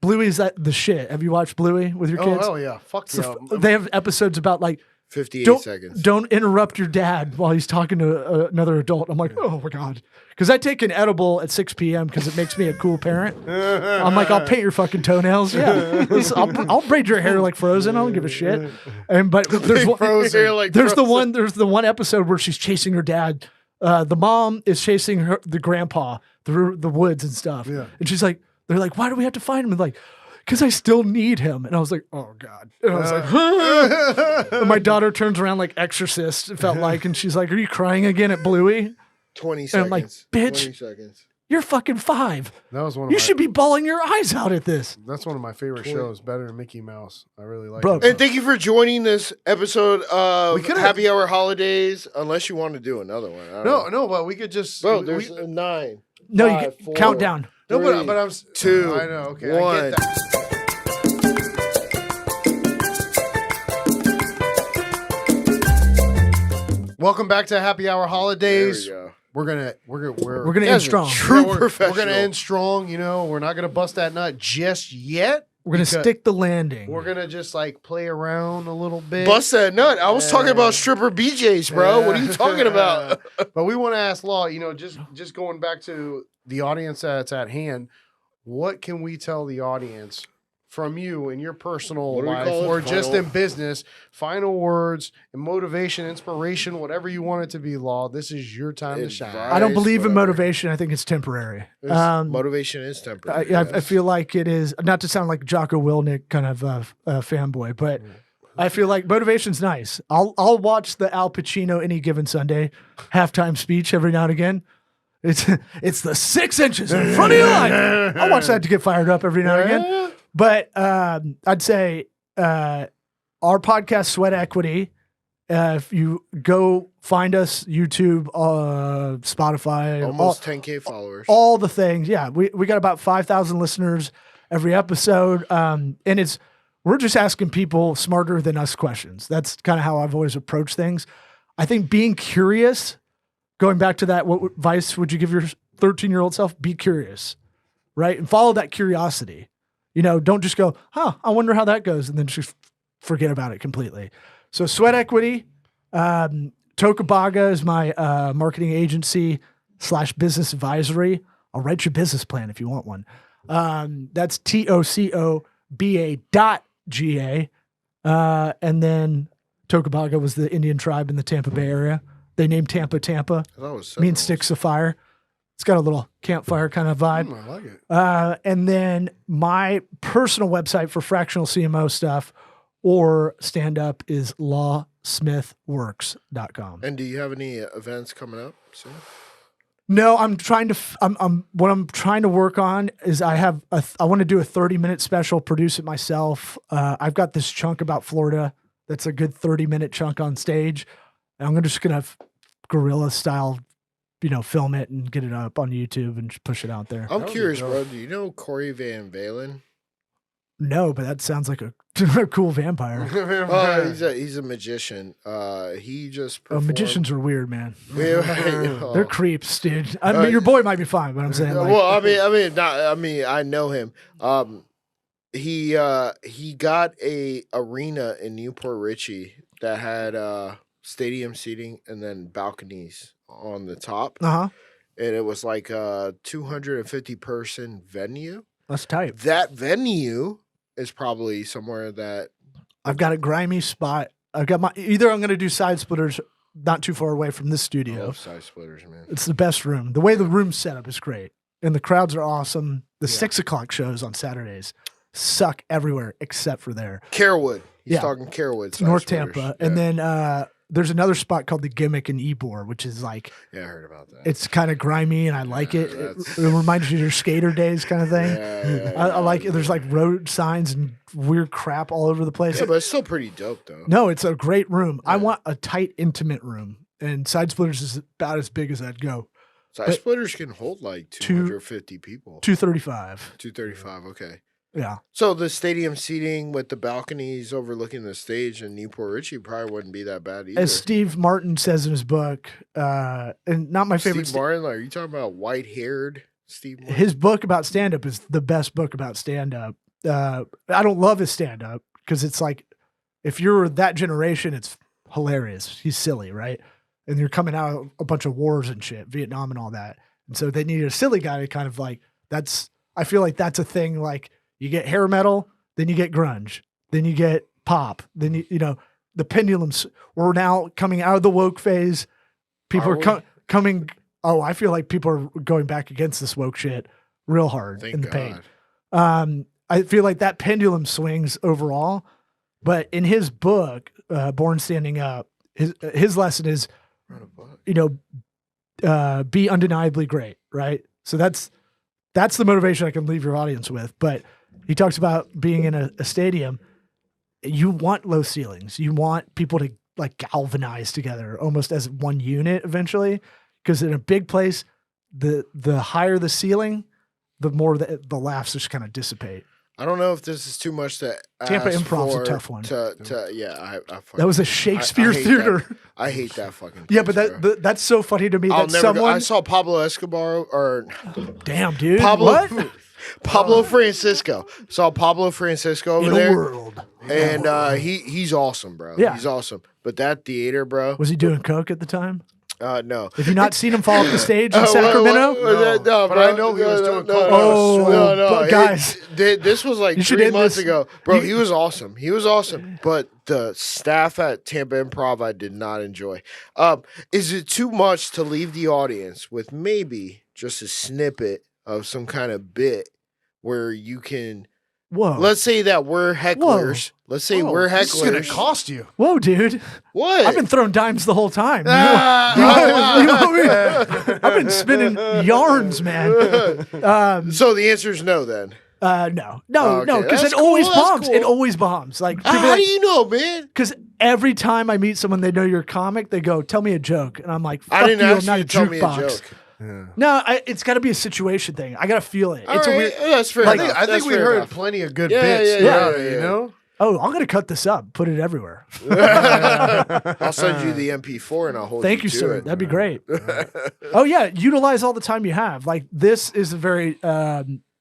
E: Bluey's the shit. Have you watched Bluey with your
D: Oh,
E: kids?
D: hell yeah. Fuck
E: It's the
D: yeah.
E: they have episodes about like
F: 58 seconds.
E: don't interrupt your dad while he's talking to another adult. I'm like, oh my god, because I take an edible at 6 p.m. because it makes me a cool parent. I'm like, I'll paint your fucking toenails. Yeah, I'll braid your hair like Frozen. I don't give a shit. But there's one,
F: Hair like
E: there's
F: Frozen.
E: the one episode where she's chasing her dad. The mom is chasing the grandpa through the woods and stuff.
D: Yeah.
E: And she's like, they're like, why do we have to find him? And like, because I still need him. And I was like, oh God. And I was like, and my daughter turns around like Exorcist, it felt like, and she's like, are you crying again at Bluey?
F: 20 seconds.
E: And I'm like, bitch.
F: 20 seconds.
E: You're fucking 5.
D: That was one of
E: You
D: my,
E: should be bawling your eyes out at this.
D: That's one of my favorite shows, better than Mickey Mouse. I really like
E: Bro.
D: it.
F: And thank you for joining this episode of
D: We could've-
F: Happy Hour Holidays. Unless you want to do another one. I don't
D: No,
F: know.
D: no, but we could just.
F: Bro,
D: we-
F: there's
D: we-
F: a 9.
E: No,
F: 5,
E: you
F: 4,
E: count down.
D: no,
F: 3,
D: but I'm
F: 2,
D: I know. Okay,
F: 1.
D: I get that. Welcome back to Happy Hour
F: There
D: Holidays.
F: we go.
D: We're gonna
E: We're gonna end
F: Guys are
E: strong.
F: true
D: we're
F: professional.
D: gonna end strong. You know, we're not gonna bust that nut just yet.
E: We're gonna
D: because
E: stick the landing.
D: We're gonna just like play around a little bit.
F: Bust that nut. I was talking
D: Yeah.
F: about stripper BJs, bro. What are you talking about?
D: But we want to ask Law. You know, just going back to the audience that's at hand. What can we tell the audience from you in your personal
F: What do we
D: life
F: call it?
D: or just
F: Final-
D: in business? Final words, and motivation, inspiration, whatever you want it to be. Law. This is your time to shine.
F: Advice.
E: I don't believe in
F: whatever.
E: motivation. I think it's temporary.
F: Motivation is temporary.
E: I feel like it is, not to sound like Jocko Willnick kind of fanboy, but I feel like motivation's nice. I'll watch the Al Pacino Any Given Sunday halftime speech every now and again. It's the 6 inches in front of your line. I'll watch that to get fired up every now and again. But I'd say our podcast, Sweat Equity, If you go find us, YouTube, Spotify,
F: Almost 10K followers.
E: all the things. Yeah, we got about 5,000 listeners every episode. And we're just asking people smarter than us questions. That's kind of how I've always approached things. I think being curious, going back to that, what advice would you give your 13-year-old self? Be curious, right? And follow that curiosity. Don't just go, I wonder how that goes, and then just forget about it completely. So Sweat Equity, Tokabaga is my marketing agency / business advisory. I'll write your business plan if you want one. That's TOCOBA.GA. And then Tokabaga was the Indian tribe in the Tampa Bay area. They named Tampa. Means sticks of fire. It's got a little campfire kind of vibe.
D: I like it.
E: And then my personal website for fractional CMO stuff or stand up is lawsmithworks.com.
F: And do you have any events coming up soon?
E: No, I'm trying to, what I'm trying to work on is I want to do a 30-minute special, produce it myself. I've got this chunk about Florida. That's a good 30-minute chunk on stage. And I'm just going to guerrilla style, film it and get it up on YouTube and just push it out there.
F: I'm curious, bro. Do you know Corey Van Valen?
E: No, but that sounds like a cool vampire.
F: He's a magician. He just performed.
E: Magicians are weird, man.
F: They're
E: They're creeps, dude. I mean, your boy might be fine, but I'm saying, like,
F: well, I know him. He got a arena in Newport Richey that had stadium seating and then balconies on the top.
E: and
F: it was like a 250 person venue.
E: that's tight.
F: That venue is probably somewhere that
E: I've got a grimy spot. I've got either I'm going to do side splitters not too far away from this
F: I
E: studio.
F: love side splitters, man.
E: It's the best room. The way the room's set up is great. And the crowds are awesome. The 6 o'clock shows on Saturdays suck everywhere except for there.
F: Carewood. He's
E: Yeah.
F: talking Carewood.
E: It's
F: side
E: North
F: splitters.
E: Tampa.
F: Yeah.
E: And then there's another spot called the Gimmick in Ybor, which is like,
F: Yeah, I heard about that.
E: it's kind of grimy and I like it.
F: that's-
E: It reminds you of your skater days kind of thing.
F: Yeah,
E: I like it. There's like road signs and weird crap all over the place.
F: Yeah, but it's still pretty dope, though.
E: No, it's a great room. I want a tight, intimate room. And Side Splitters is about as big as I'd go.
F: Side splitters can hold like 250 people.
E: 235.
F: 235, okay.
E: Yeah.
F: So the stadium seating with the balconies overlooking the stage in Newport Richey probably wouldn't be that bad either.
E: As Steve Martin says in his book, and not my favorite.
F: Steve Martin, like, are you talking about white-haired Steve Martin?
E: His book about stand-up is the best book about stand-up. I don't love his stand-up because it's like, if you're that generation, it's hilarious. He's silly, right? And you're coming out of a bunch of wars and shit, Vietnam and all that. And so they needed a silly guy to kind of like, I feel like that's a thing. Like, you get hair metal, then you get grunge, then you get pop, then the pendulums. We're now coming out of the woke phase. People are coming. Oh, I feel like people are going back against this woke shit real hard in the paint. I feel like that pendulum swings overall, but in his book, Born Standing Up, his lesson is, be undeniably great, right? So that's the motivation I can leave your audience with. But he talks about being in a stadium. You want low ceilings. You want people to like galvanize together almost as one unit eventually. Because in a big place, the higher the ceiling, the more the laughs just kind of dissipate.
F: I don't know if this is too much to
E: Tampa
F: ask
E: Improv's a
F: for
E: tough one.
F: I
E: That was a Shakespeare
F: hate
E: theater.
F: that. I hate that fucking
E: Yeah,
F: place,
E: but
F: bro.
E: that's so funny to me
F: I'll
E: that
F: never
E: someone.
F: I saw Pablo Escobar or
E: Damn, dude.
F: Pablo
E: What?
F: Pablo Francisco. Saw Pablo Francisco over
E: In
F: there.
E: a world.
F: And he's awesome, bro.
E: Yeah.
F: He's awesome. But that theater, bro.
E: Was he doing coke at the time?
F: No.
E: Have you not seen him fall off the stage in Sacramento?
F: No,
D: but I know he was doing coke.
E: Oh, but guys.
F: This was like
E: You should
F: 3
E: end
F: months
E: this-
F: ago. Bro, he was awesome. He was awesome. But the staff at Tampa Improv, I did not enjoy. Is it too much to leave the audience with maybe just a snippet of some kind of bit where you can,
E: Whoa.
F: let's say that we're hecklers. Let's say we're
D: This is gonna
F: hecklers.
D: cost you.
E: Whoa, dude.
F: What?
E: I've been throwing dimes the whole time.
F: Ah.
E: I've been spinning yarns, man.
F: So the answer is no then.
E: No,
F: Okay,
E: because
F: that's
E: it always
F: cool, that's
E: bombs.
F: cool.
E: It always bombs. Like,
F: How do you know, man?
E: because every time I meet someone, they know you're a comic. They go, "Tell me a joke," and I'm like, "Fuck
F: I didn't
E: you, I'm
F: ask
E: not
F: you
E: a
F: to tell me a
E: jukebox."
F: joke.
D: Yeah.
E: No, it's got to be a situation thing. I got to feel it.
F: All
E: It's
F: right,
E: a weird.
F: that's fair.
D: I
F: enough.
D: think
F: That's
D: we
F: fair
D: heard
F: enough.
D: plenty of good
F: Yeah,
D: bits
F: yeah,
D: throughout
F: yeah,
D: it,
F: yeah.
D: you know?
E: Oh, I'm gonna cut this up, put it everywhere.
F: I'll send you the MP4 and I'll hold
E: Thank you,
F: to
E: sir.
F: it.
E: That'd be great. Oh yeah, utilize all the time you have. Like this is a very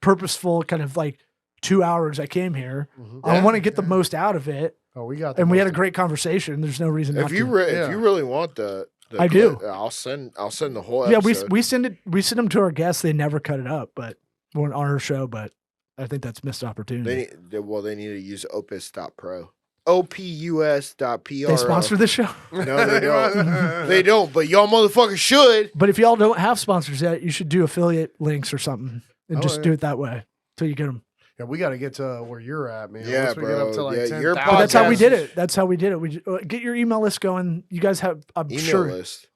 E: purposeful kind of like 2 hours I came here. I want to get the most out of it,
D: Oh, we got
E: and we had a great conversation. There's no reason not
F: If you
E: to.
F: if you really want the
E: I do.
F: clip, I'll send the whole
E: Yeah,
F: episode.
E: we send them to our guests. They never cut it up, but on our show. But I think that's missed opportunity.
F: They need to use opus.pro. opus.pro.
E: They sponsor the show.
F: No, they don't. They don't, but y'all motherfuckers should.
E: But if y'all don't have sponsors yet, you should do affiliate links or something and just do it that way till you get them.
D: Yeah, we got to get to where you're at, man.
F: Yeah,
D: Once we get up to
F: bro.
D: like
F: Yeah,
D: 10,000.
F: your
E: But that's how we
F: podcast
E: did it. That's how we did it. We get your email list going. You guys have, I'm
F: Email
E: sure,
F: list.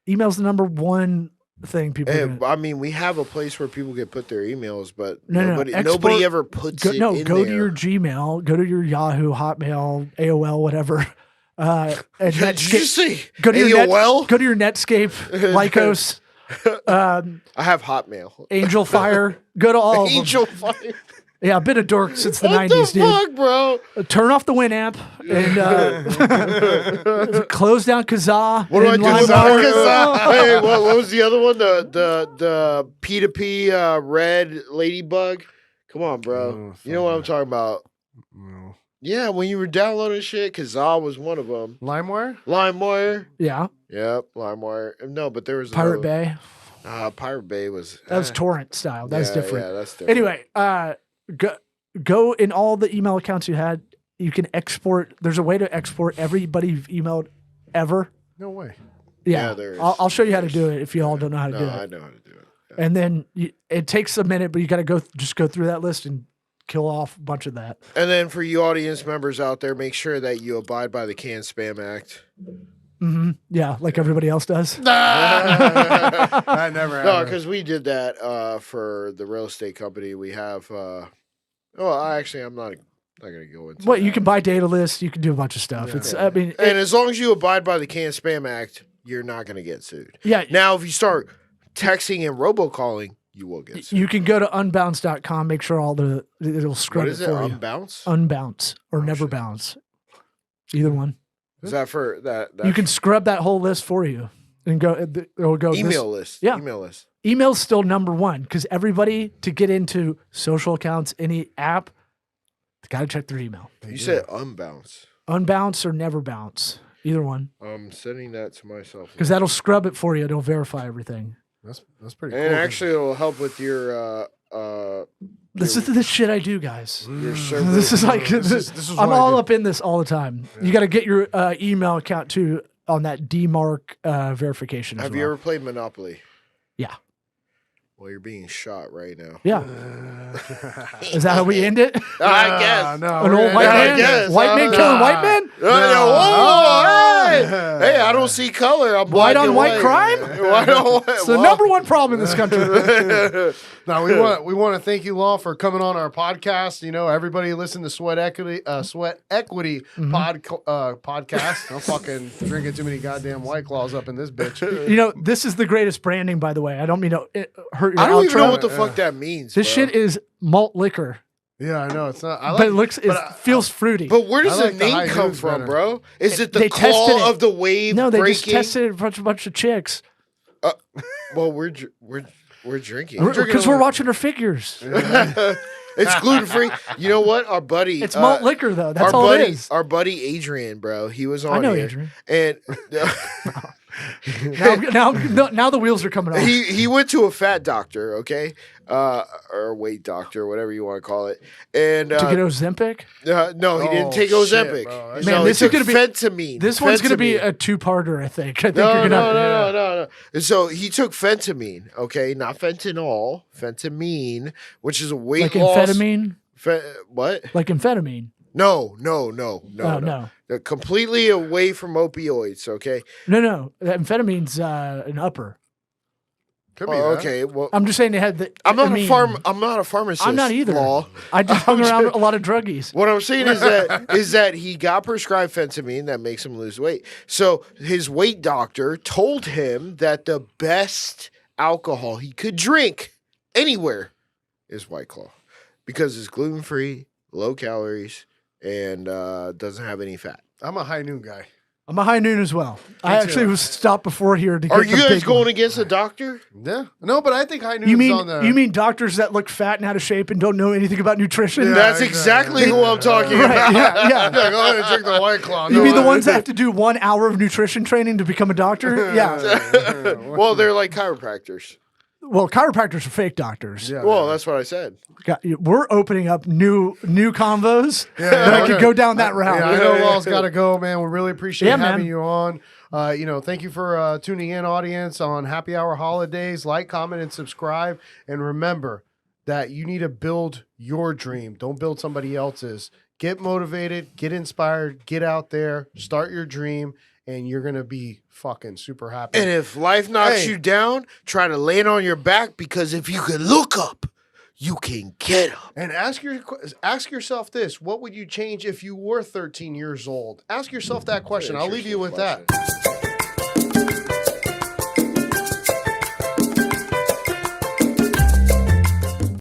E: email's the number one thing people. are
F: Hey,
E: gonna-
F: I mean, we have a place where people can put their emails, but
E: No,
F: nobody
E: export-
F: ever puts it in
E: go
F: there.
E: to your Gmail, go to your Yahoo, Hotmail, AOL, whatever. And
F: Did you
E: Netscape,
F: see?
E: go to your
F: AOL?
E: go to your Netscape, Lycos,
F: I have Hotmail.
E: Angel Fire. Go to all of them.
F: Angel Fire.
E: Yeah, I've been a dork since the
F: What
E: 90s,
F: the
E: dude.
F: fuck, bro?
E: Turn off the Winamp and close down Kazaa.
F: What do I
E: and
F: do?
E: LimeWire.
F: Hey, what was the other one? The P2P red ladybug. Come on, bro. You know what I'm talking about?
D: No.
F: Yeah, when you were downloading shit, Kazaa was one of them.
D: LimeWire?
F: LimeWire.
E: Yeah,
F: Yep, LimeWire. No, but there was
E: Pirate
F: another.
E: Bay.
F: Pirate Bay was
E: That was torrent style. That's
F: yeah,
E: different.
F: Yeah, that's different.
E: Anyway, go in all the email accounts you had. You can export. There's a way to export everybody you've emailed ever.
D: No way.
E: Yeah,
F: Yeah, there is.
E: I'll show you how to do it if you all don't know how to
F: No,
E: do it.
F: I know how to do it. Yeah.
E: And then it takes a minute, but you got to go through that list and kill off a bunch of that.
F: And then for you audience members out there, make sure that you abide by the Can Spam Act.
E: Yeah, like everybody else does.
D: I never
F: No,
D: have.
F: because we did that for the real estate company. We have. I'm not going to go into.
E: What you
F: that.
E: can buy data lists, you can do a bunch of stuff. It's I mean,
F: And as long as you abide by the Can Spam Act, you're not going to get sued.
E: yeah.
F: Now, if you start texting and robocalling, you will get sued.
E: You can go to unbounce.com, make sure it'll scrub
F: What
E: it
F: is it?
E: for you.
F: Unbounce?
E: Unbounce or never
F: shit.
E: bounce. Either one.
F: Is that for that?
E: You can scrub that whole list for you and go. It'll go.
F: email list.
E: Yeah.
F: Email list.
E: Email's still number one because everybody to get into social accounts, any app, they got to check their email.
F: You said unbounce.
E: Unbounce or never bounce. Either one.
F: I'm sending that to myself.
E: Because that'll scrub it for you. It'll verify everything.
D: That's pretty
F: And
D: cool.
F: actually, it will help with your
E: This is the shit I do, guys.
F: your server.
E: This is like
D: This is
E: I'm
D: what I
E: all
D: do.
E: up in this all the time. You got to get your email account too on that DMARC verification. As
F: Have
E: well.
F: you ever played Monopoly?
E: Yeah.
F: Well, you're being shot right now.
E: Yeah. Is that how we end it?
F: I guess.
D: No,
E: An old white
F: Yeah, I
E: man?
F: guess.
E: White man killing white men?
F: Hey, I don't see color. I'm
E: White
F: black
E: on
F: and
E: white crime?
F: White on white.
E: It's the number one problem in this country.
D: No, we want to thank you, Law, for coming on our podcast. You know, everybody listen to Sweat Equity
E: Mm-hmm.
D: podcast. I'm fucking drinking too many goddamn White Claws up in this bitch.
E: You know, this is the greatest branding, by the way. I don't mean to hurt your
F: I don't even know
E: outro.
F: what the fuck that means.
E: This
F: bro.
E: shit is malt liquor,
D: Yeah, I know it's not. I like,
E: but it looks, it
D: but
E: feels fruity.
F: But where does
D: I like
F: the
D: the
F: name
D: high
F: come
D: noons
F: from,
D: better.
F: bro? Is it the
E: They tested
F: claw
E: it.
F: of the wave
E: No, they
F: breaking?
E: just tested it in a bunch of chicks
F: Well, we're drinking.
E: because we're watching her figures.
F: It's gluten free. You know what? Our buddy.
E: It's malt liquor, though. That's
F: our
E: all
F: buddy,
E: it is.
F: Our buddy Adrian, bro. He was on.
E: I know
F: here,
E: Adrian.
F: And
E: Now the wheels are coming off.
F: he went to a fat doctor, okay, or weight doctor, whatever you want to call it, and
E: to get Ozempic.
F: no, he didn't take
D: shit,
F: Ozempic.
D: bro.
F: No,
E: Man,
F: he
E: this is
F: took
E: gonna be-
F: fentamine.
E: This one's going to be
F: Fentamine.
E: a two-parter, I think. I think
F: No,
E: you're
F: no,
E: going to.
F: no. And so he took fentamine, okay, not fentanyl, fentamine, which is a weight
E: Like
F: loss.
E: amphetamine?
F: What?
E: Like amphetamine.
F: No.
E: Oh, no.
F: They're completely away from opioids, okay?
E: No. Amphetamine's an upper.
D: Could be
F: Oh,
D: that.
F: okay. Well,
E: I'm just saying they had the.
F: I'm not
E: I mean,
F: I'm not a pharmacist.
E: I'm not either.
F: Law.
E: I just hung around a lot of druggies.
F: What I'm saying is that he got prescribed fentanyl that makes him lose weight. So his weight doctor told him that the best alcohol he could drink anywhere is White Claw because it's gluten free, low calories, and doesn't have any fat.
D: I'm a high noon guy.
E: I'm a high noon as well. I actually was stopped before here to get
F: Are
E: the
F: you guys
E: big
F: going
E: one.
F: against a doctor?
D: Yeah. No, but I think high noon's
E: You
D: on the.
E: mean doctors that look fat and out of shape and don't know anything about nutrition?
D: Yeah.
F: That's exactly who I'm talking
E: Right,
F: about.
E: yeah,
D: Yeah, go ahead and drink the White Claw.
E: You
D: No,
E: mean the ones that have to do 1 hour of nutrition training to become a doctor? Yeah.
F: Well, they're like chiropractors.
E: Well, chiropractors are fake doctors.
D: Yeah,
F: Well, that's what I said.
E: We're opening up new convos. That I could go down that route.
D: Yeah, I know Law's got to go, man. We really appreciate
E: Yeah,
D: having
E: man.
D: you on. Thank you for tuning in, audience, on Happy Hour Holidays. Like, comment, and subscribe. And remember that you need to build your dream. Don't build somebody else's. Get motivated, get inspired, get out there, start your dream, and you're going to be fucking super happy.
F: And if life knocks
D: Hey.
F: you down, try to lay it on your back because if you can look up, you can get up.
D: And ask yourself this: what would you change if you were 13 years old? Ask yourself that question. I'll leave you with that.